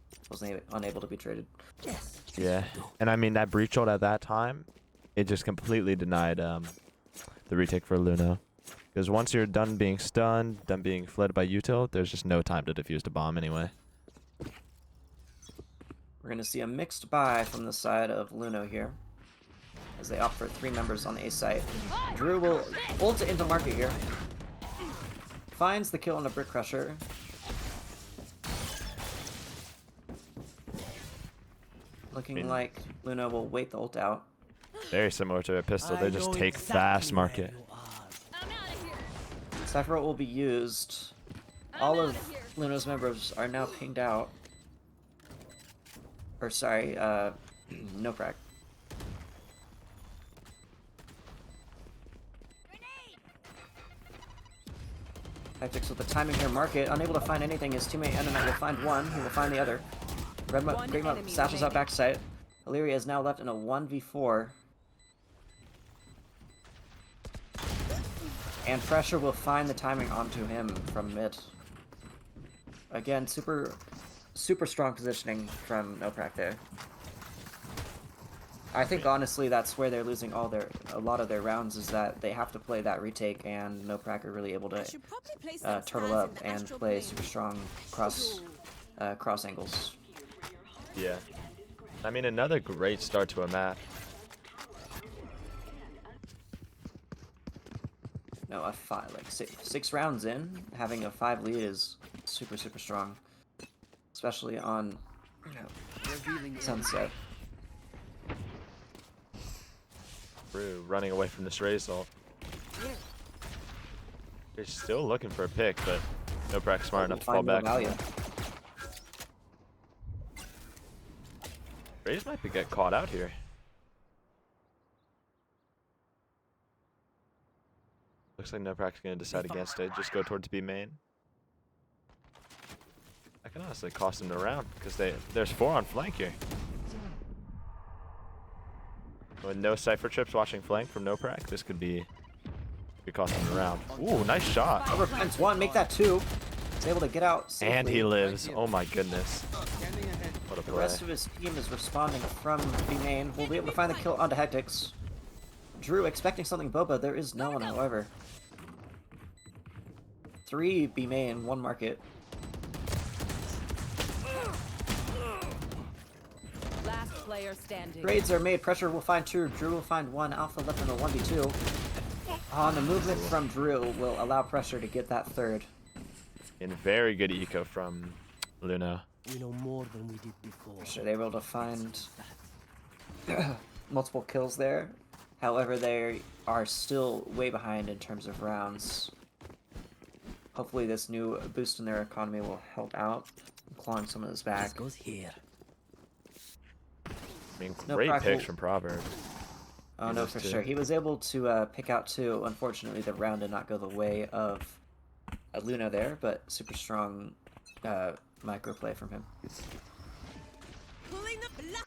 unable to be traded. Yes. Yeah, and I mean that breach ult at that time, it just completely denied the retake for LUNO. Because once you're done being stunned, done being fled by util, there's just no time to defuse the bomb anyway. We're going to see a mixed buy from the side of LUNO here, as they opt for 3 members on A site. Drew will ult into market here. Finds the kill on the Brick Crusher. Looking like LUNO will wait the ult out. Very similar to a pistol, they I just know take exactly fast where market. you are. I'm out of here. Cypher ult will be used. All of LUNO's members are now pinged out. Or sorry, NoPrac. Tactics with the timing here, market. Unable to find anything, his teammate Endonite will find one, he will find the other. Great Mutt sashes up backside. Illyria is now left in a 1v4. And pressure will find the timing onto him from mid. Again, super strong positioning from NoPrac there. I think honestly that's where they're losing a lot of their rounds, is that they have to play that retake, and NoPrac are really able to Should probably place some turtle stars up in the and astral play plane. super strong cross angles. Yeah. I mean, another great start to a map. No, a 5, like six rounds in, having a 5 lead is super strong, especially on Sunset. Brew running away from this raise ult. They're still looking for a pick, but NoPrac smart enough to fall back. Raze might get caught out here. Looks like NoPrac's gonna decide against it. Just go towards B main. That can honestly cost them the round because there's 4 on flank here. With no Cypher trips watching flank from NoPrac, this could cost them the round. Ooh, nice shot. Over fence 1, make that 2. He's able to get out safely. And he lives. Oh my goodness. What a The play. rest of his team is responding from B main. We'll be able to find the kill onto Hectics. Drew expecting something Boba. There is no one, however. 3 B main, 1 market. Last player standing. Trades are made. Pressure will find 2. Drew will find 1. Alpha left in a 1v2. On the movement from Drew will allow Pressure to get that 3rd. And very good eco from LUNO. We know more than we did before. So they were able to find multiple kills there. However, they are still way behind in terms of rounds. Hopefully this new boost in their economy will help out, clawing some of this This back. goes here. I mean, No great Prac picks will- from Proverb. Oh no, for sure. He was able to pick out 2. Unfortunately, the round did not go the way of a LUNO there, but super strong micro play from him. Pulling the block.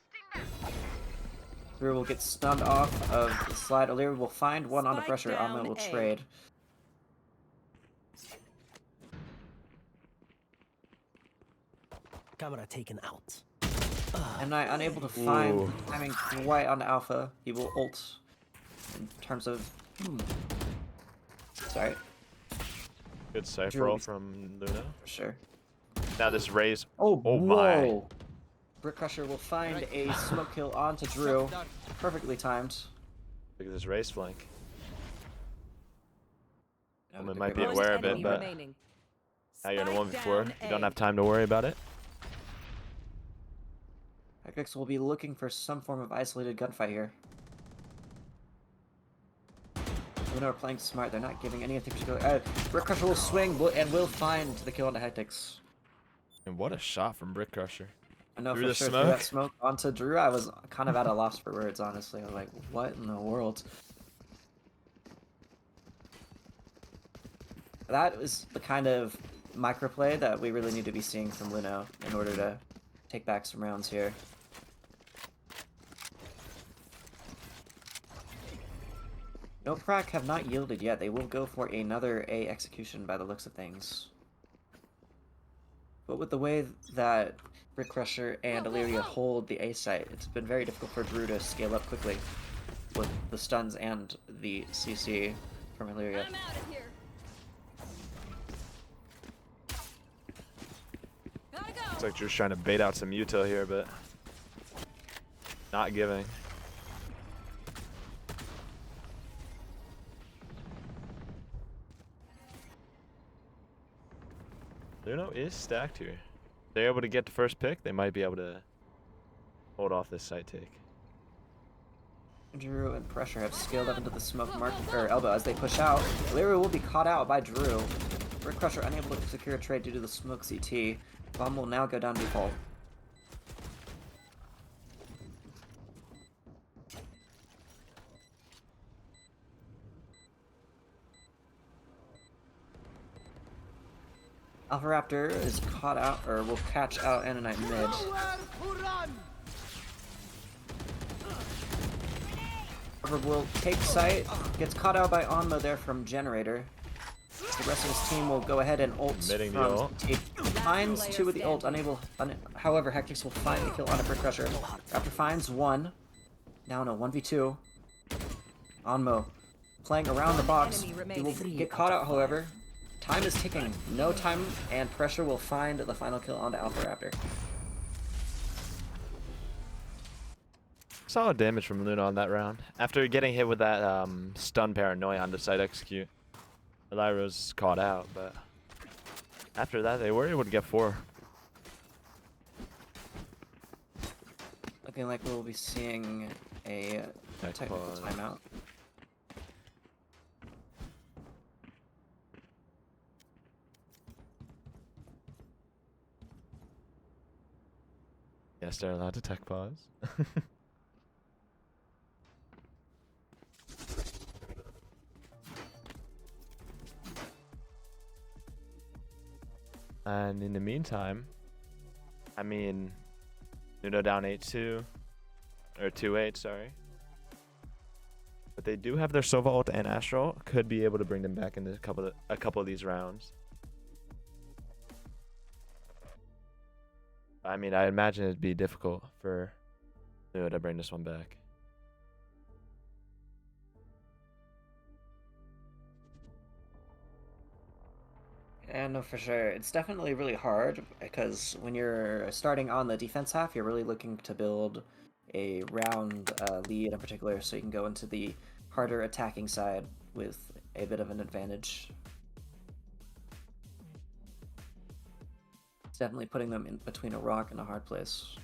Drew will get stunned off of the slide. Illyria will find one under Spike pressure. Alma down will A. trade. Camera taken out. And I unable to find Ooh. the timing quite on Alpha. He will ult in terms of. Sorry, Good cipher Drew roll will be- from Luna. for sure. Now this raise. Oh, Oh my. whoa! Brick Crusher will find a smoke kill onto Drew. Perfectly timed. Look at this raise flank. No, Someone the might be great aware balls of it, to but remaining. now you're in a Spike 1v4. down You don't A. have time to worry about it. Hectix will be looking for some form of isolated gunfight here. Luna are playing smart. They're not giving anything particular. Brick Crusher will swing and will find the kill onto Hectix. And what a shot from Brick Crusher. I know Through for the sure through that smoke onto Drew. I was kind of at a loss for words, honestly. I was like, what in the world? That is the kind of microplay that we really need to be seeing from LUNO in order to take back some rounds here. NoPrac have not yielded yet. They will go for another A execution by the looks of things. But with the way that Brick Crusher and Illyria hold the A site, it's been very difficult for Drew to scale up quickly with the stuns and the CC from Illyria. I'm out of here. Gotta go. Looks like Drew's trying to bait out some util here, but not giving. Luno is stacked here. If they're able to get the first pick, they might be able to hold off this site take. Drew and Pressure have scaled up into the smoke mark or elbow as they push out. Illyria will be caught out by Drew. Brick Crusher unable to secure a trade due to the smoke CT. Bomb will now go down default. Alpha Raptor is caught out, or will catch out Anonite mid. Nowhere to run. Harvard will take site, gets caught out by Onmo there from Generator. The rest of his team will go ahead and ult Admitting the from ult. CT. Finds two with the ult, however, Hectix will find the kill on a Brick Crusher. Raptor finds one. Now in a 1v2. Onmo playing around the box. enemy He will remaining. get caught out, however. Time is ticking. No time, and Pressure will find the final kill onto Alpha Raptor. Solid damage from Luna on that round. After getting hit with that stun paranoia on the site execute, Illyria's caught out, but after that they were able to get 4. Looking like we'll be seeing a technical pause. timeout. Yes, they're allowed to tech pause. And in the meantime, I mean, Nuno down 8-2, or 2-8, sorry. But they do have their Sova ult and Astral, could be able to bring them back into a couple of these rounds. I mean, I imagine it'd be difficult for Nuno to bring this one back. Yeah, no, for sure. It's definitely really hard because when you're starting on the defense half, you're really looking to build a round lead in particular so you can go into the harder attacking side with a bit of an advantage. It's definitely putting them in between a rock and a hard place.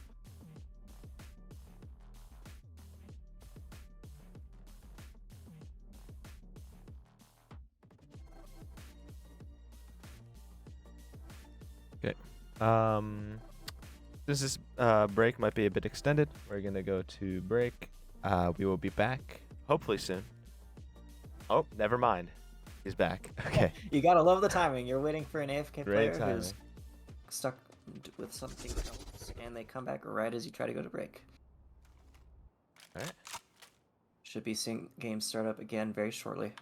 Okay. Since this break might be a bit extended, we're gonna go to break. We will be back hopefully soon. Oh, never mind. He's back. Okay. You gotta love the timing. You're waiting for an AFK Great player who's timing. stuck with something else, and they come back right as you try to go to break. All right. Should be seeing games start up again very shortly.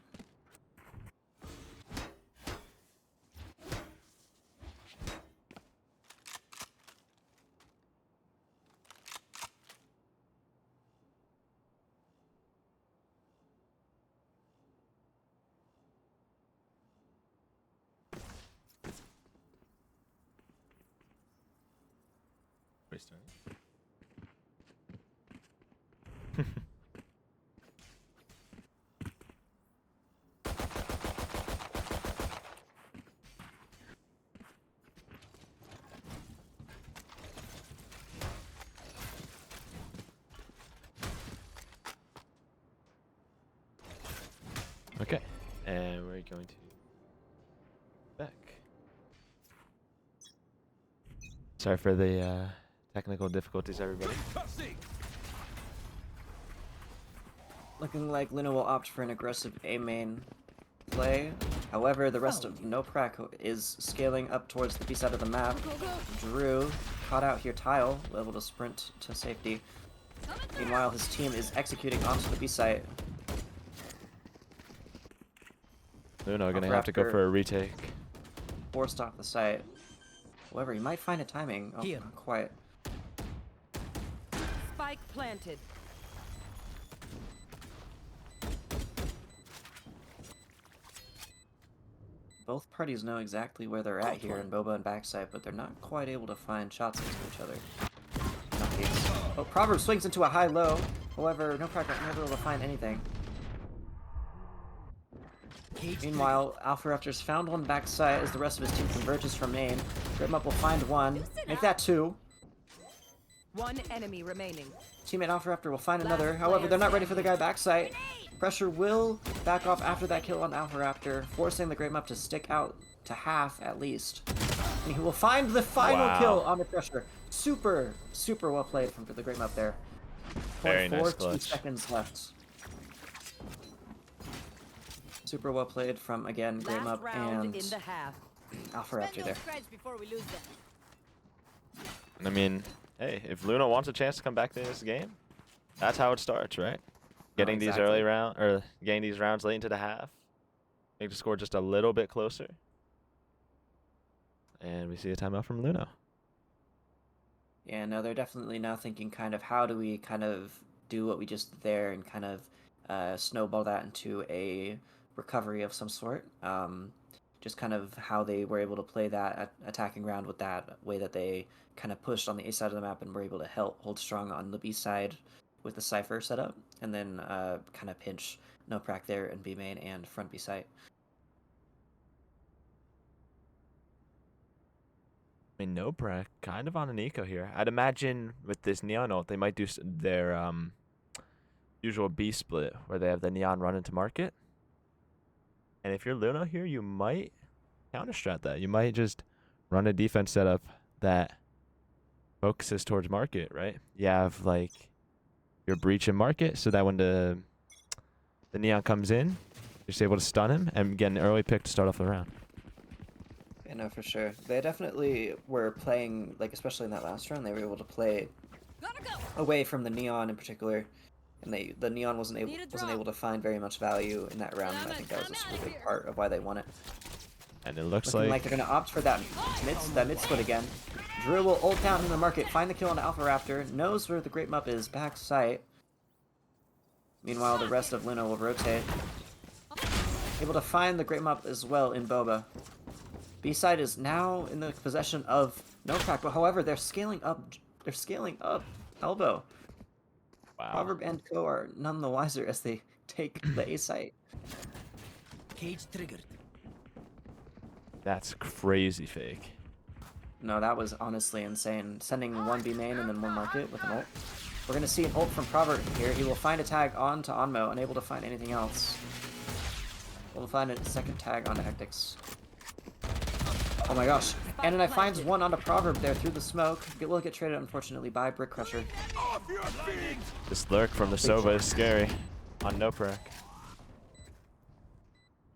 Restarting. Okay, and we're going to back. Sorry for the technical difficulties, everybody. Looking like LUNO will opt for an aggressive A main play. However, the rest of NoPrac is scaling up towards the B side of the map. Drew caught out here tile, able to sprint to safety. Meanwhile, his team is executing onto the B site. LUNO gonna have to go for a retake. Forced off the site. However, he might find a timing. Oh, Here. not quite. Spike planted. Both parties know exactly where they're at here in Boba and backside, but they're not quite able to find shots into each other. Not the case. Oh, Proverb swings into a high-low. However, NoPrac are not able to find anything. Cage Meanwhile, Alpha Raptors found one backside as the rest of his team converges from main. Gridmup will find one. Make that two. One enemy remaining. Teammate Alpha Raptor will find another. However, they're not ready for the guy backside. Pressure will back off after that kill on Alpha Raptor, forcing the Gridmup to stick out to half at least. And he will find the final Wow. kill on the pressure. Super, super well played from the Gridmup there. Very nice 0.42 clutch. seconds left. Super well played from, again, Last Gridmup round and in the half. Alpha Raptor there. Before we lose them. I mean, hey, if LUNO wants a chance to come back to this game, that's how it starts, right? Getting these exactly. early round or getting these rounds late into the half, make the score just a little bit closer, and we see a timeout from LUNO. Yeah, no, they're definitely now thinking kind of how do we kind of do what we just did there and kind of snowball that into a recovery of some sort. Just kind of how they were able to play that attacking round with that way that they kind of pushed on the A side of the map and were able to hold strong on the B side with the Cypher setup, and then kind of pinch NoPrac there in B main and front B site. I mean, NoPrac kind of on an eco here. I'd imagine with this Neon ult, they might do their usual B split where they have the Neon run into market. And if you're LUNO here, you might counter strat that. You might just run a defense setup that focuses towards market, right? You have like your breach in market so that when the Neon comes in, you're just able to stun him and get an early pick to start off the round. Yeah, no, for sure. They definitely were playing, like, especially in that last round, they were able to play Gotta go. away from the Neon in particular, and the Neon wasn't Need a able drop. to find very much value in that round. And I think that was a super big part of why they won it. And it looks Looking like like they're gonna opt for that mid split again. Drew will ult down in the market, find the kill on Alpha Raptor, knows where the Great Mup is, back sight. Meanwhile, the rest of LUNO will rotate. Able to find the Great Mup as well in Boba. B side is now in the possession of NoPrac, but however, they're scaling up. They're scaling up Elbow. wow. Proverb and Co are none the wiser as they take the A site. Cage triggered. That's crazy fake. No, that was honestly insane. Sending one B main and then one market with an ult. We're gonna see an ult from Proverb here. He will find a tag onto Onmo, unable to find anything else. We'll find a second tag onto Hectix. Oh my gosh. And then I finds one onto Proverb there through the smoke. Will get traded unfortunately by Brick Crusher. This lurk from the Sova is scary on NoPrac.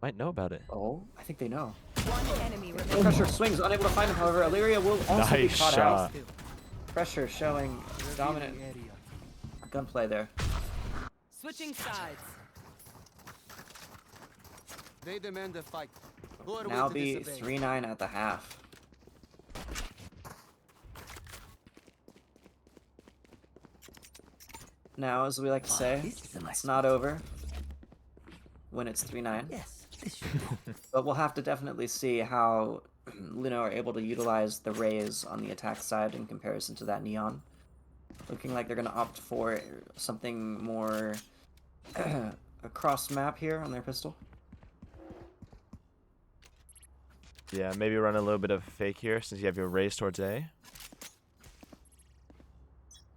Might know about it. Oh, I think they know. One enemy remaining. Pressure swings, unable to find him. However, Illyria will also be Nice caught shot. out. Pressure showing dominant gunplay there. Switching sides. They demand a fight. Who are we Now to be disobey? 3-9 at the half. Now, as we like to say, This is a nice it's not over when it's 3-9. Yes, this should do. But we'll have to definitely see how LUNO are able to utilize the rays on the attack side in comparison to that neon. Looking like they're going to opt for something more across map here on their pistol. Yeah, maybe run a little bit of fake here since you have your raise towards A.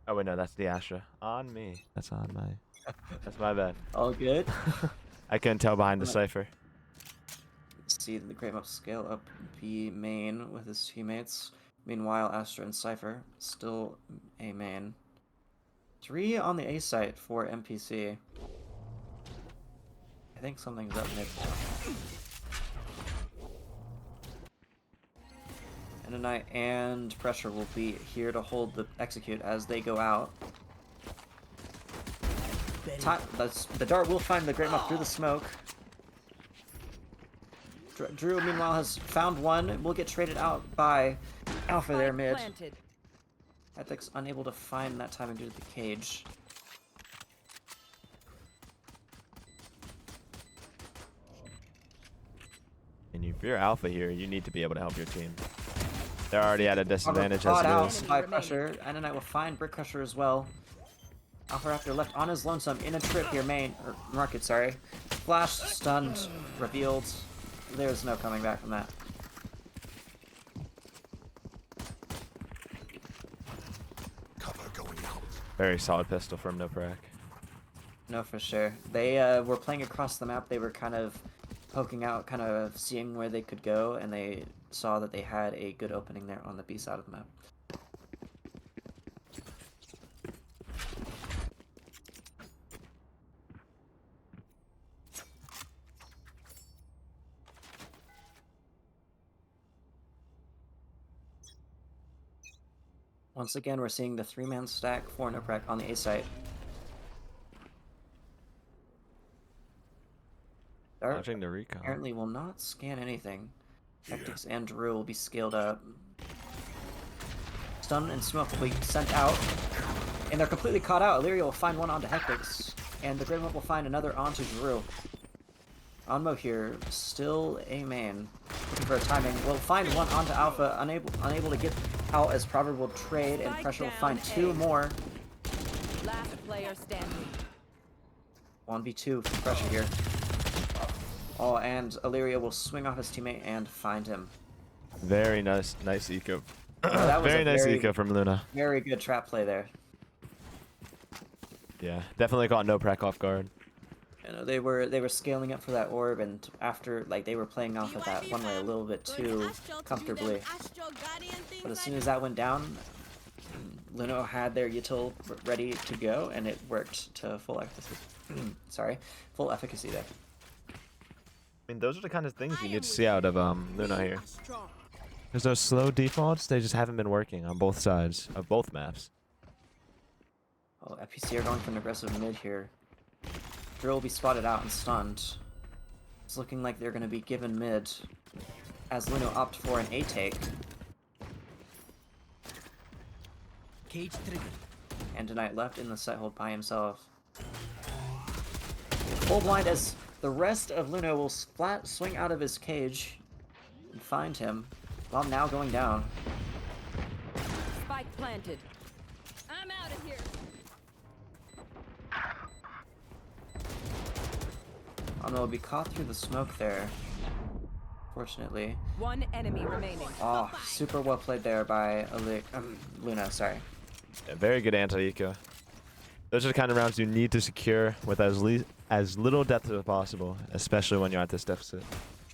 Oh wait, no, that's the Astra. On me. That's on my. That's my bad. All good. I couldn't tell behind the cipher. See the Great Map scale up B main with his teammates. Meanwhile, Astra and Cypher still A main. 3 on the A site for MPC. I think something's up mid. Tonight and Pressure will be here to hold the execute as they go out. The dart will find the Great Muff through the smoke. Drew, meanwhile, has found one. Will get traded out by Alpha there mid. Planted. Ethic's unable to find that timing due to the cage. And if you're Alpha here, you need to be able to help your team. They're already at a disadvantage Caught as it out is. by Pressure. Enonite will find Brick Crusher as well. Alpha Raptor left on his lonesome in a trip here, or market, sorry. Flash, stunned, revealed. There's no coming back from that. Very solid pistol from NoPrac. No, for sure. They were playing across the map. They were kind of poking out, kind of seeing where they could go, and they saw that they had a good opening there on the B side of the map. Once again, we're seeing the 3-man stack for NoPrac on the A site. Dart Watching the recon. apparently will not scan anything. Tactics and Drew will be scaled up. Stun and Smoke will be sent out. And they're completely caught out. Illyria will find one onto Hectix. And the Great Whip will find another onto Drew. Onmo here, still a main. Looking for a timing. Will find one onto Alpha, unable to get out as Proverb will trade, and Pressure will find 2 more. Last player standing. 1v2 for Pressure here. Oh, and Illyria will swing off his teammate and find him. Very nice eco. That was Very a nice eco from Luna. Very good trap play there. Yeah, definitely caught NoPrac off guard. You know, they were scaling up for that orb, and after, like, they were playing off of that one way a little bit too comfortably. But as soon as that went down, LUNO had their util ready to go, and it worked to full efficacy. Full efficacy there. I mean, those are the kind of things you need to see out of Luna here. Because those slow defaults, they just haven't been working on both sides of both maps. Oh, FPC are going for an aggressive mid here. Drill will be spotted out and stunned. It's looking like they're going to be given mid as LUNO opt for an A take. Cage triggered. And Tonight left in the site hold by himself. Full blind as the rest of LUNO will flat swing out of his cage and find him while now going down. Spike planted. I'm out of here. Ono will be caught through the smoke there. Fortunately. One enemy remaining. Oh, super well played there by LUNO, sorry. Yeah, very good anti-eco. Those are the kind of rounds you need to secure with as little depth as possible, especially when you're at this deficit.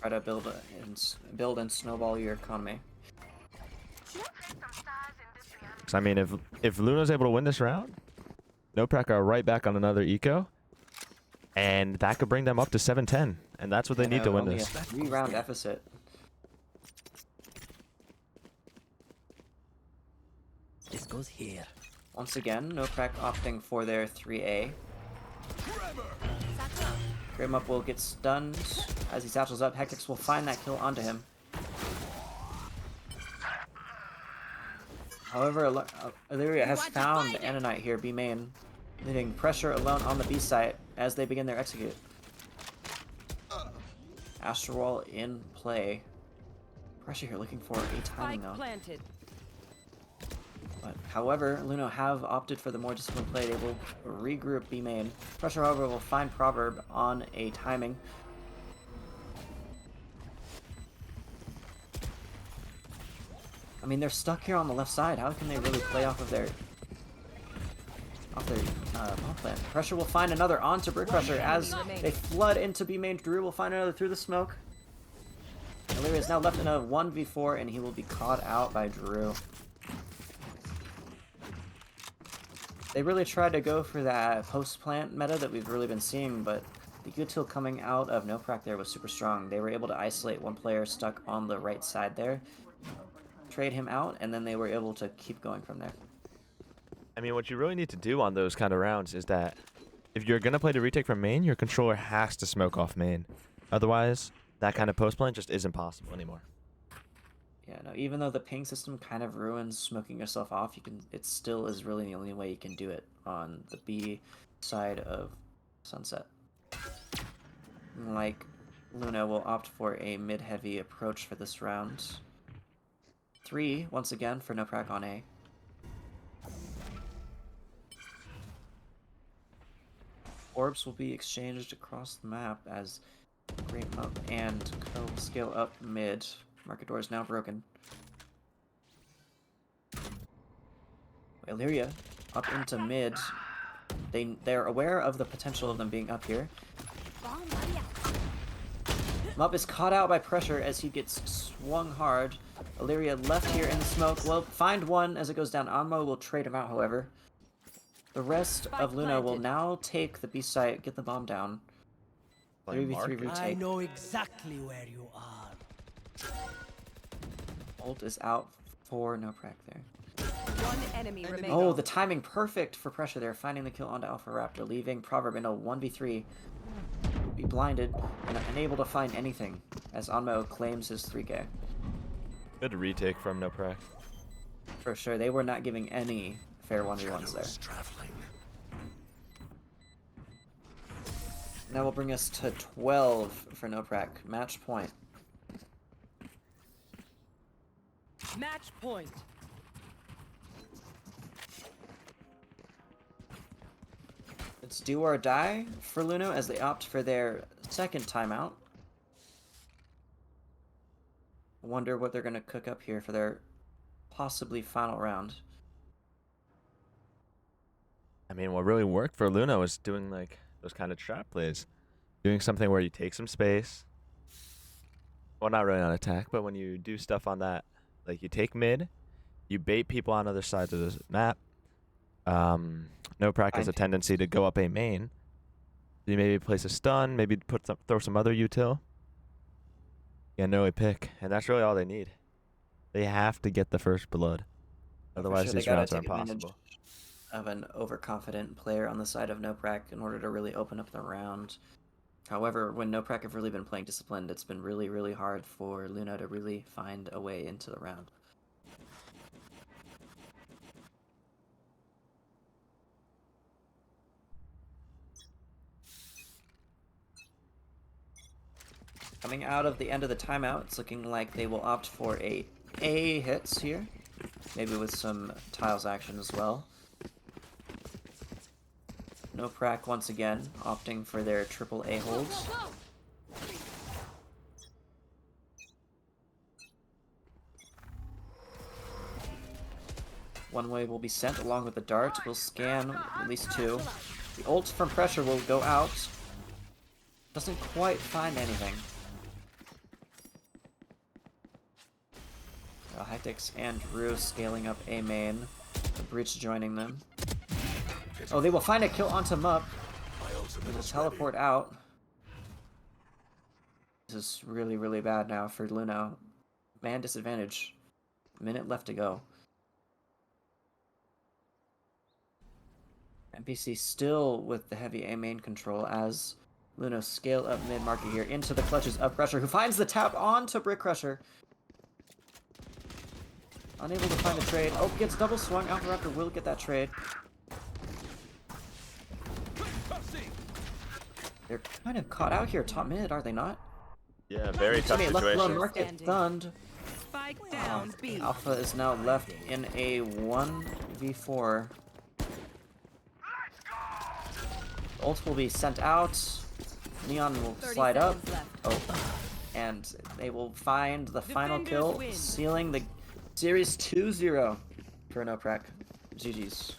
Try to build and snowball your economy. Because I mean, if Luna's able to win this round, NoPrac are right back on another eco, and that could bring them up to 7-10 and that's what they need to win only this. a 3-round deficit. This goes here. Once again, NoPrac opting for their 3A. Grim Up will get stunned. As he satchels up, Hectix will find that kill onto him. However, Illyria has found Ananite here, B main, leaving pressure alone on the B site as they begin their execute. Astral Wall in play. Pressure here looking for a timing though. planted. But, however, LUNO have opted for the more disciplined play. They will regroup B main. Pressure, however, will find Proverb on a timing. I mean, they're stuck here on the left side. How can they really play off their bomb plan? Pressure will find another onto Brick Crusher as they flood into B main. Drew will find another through the smoke. Illyria is now left in a 1v4, and he will be caught out by Drew. They really tried to go for that post-plant meta that we've really been seeing, but the util coming out of NoPrac there was super strong. They were able to isolate one player stuck on the right side there, trade him out, and then they were able to keep going from there. I mean, what you really need to do on those kind of rounds is that if you're going to play the retake from main, your controller has to smoke off main. Otherwise, that kind of post-plant just isn't possible anymore. Yeah, no, even though the ping system kind of ruins smoking yourself off, it still is really the only way you can do it on the B side of Sunset. Like, LUNO will opt for a mid-heavy approach for this round. 3, once again, for NoPrac on A. Orbs will be exchanged across the map as Great Up and Co scale up mid. Market is now broken. Illyria up into mid. They're aware of the potential of them being up here. Mup is caught out by pressure as he gets swung hard. Illyria left here in the smoke. Will find one as it goes down. Anmo will trade him out, however. The rest of LUNO will now take the B site, get the bomb down. 3v3 retake. I know exactly where you are. Ult is out for NoPrac there. One enemy remaining. Oh, the timing perfect for pressure there, finding the kill onto Alpha Raptor, leaving Proverb in a 1v3. Will be blinded and unable to find anything as Anmo claims his 3k. Good retake from NoPrac. For sure, they were not giving any fair 1v1s there. That will bring us to 12 for NoPrac. Match point. Match point. It's do or die for LUNO as they opt for their second timeout. I wonder what they're going to cook up here for their possibly final round. I mean, what really worked for LUNO is doing like those kind of trap plays. Doing something where you take some space. Well, not really on attack, but when you do stuff on that, like you take mid, you bait people on other sides of the map. NoPrac has a tendency to go up a main. You maybe place a stun, maybe throw some other util. Yeah, no a pick, and that's really all they need. They have to get the first blood. Otherwise, these rounds are impossible. Of an overconfident player on the side of NoPrac in order to really open up the round. However, when NoPrac have really been playing disciplined, it's been really, really hard for LUNO to really find a way into the round. Coming out of the end of the timeout, it's looking like they will opt for a hits here. Maybe with some tiles action as well. NoPrac once again opting for their triple A holds. One way will be sent along with the dart. We'll scan at least 2. The ult from pressure will go out. Doesn't quite find anything. Hectix and Drew scaling up A main. The breach joining them. Oh, they will find a kill onto Mup. They will teleport out. This is really, really bad now for LUNO. Man disadvantage. Minute left to go. NPC still with the heavy A main control as LUNO scale up mid-market here into the clutches of Crusher, who finds the tap onto Brick Crusher. Unable to find the trade. Oh, gets double swung. Alpha Raptor will get that trade. They're kind of caught out here, top mid, are they not? Yeah, very tough Teammate left below situation. market stunned. Spike down B. Alpha is now left in a 1v4. Ult will be sent out. Neon will 30 slide up. seconds left. Oh, and they will find the final Defenders kill, win. sealing the series 2-0 for NoPrac. GG's.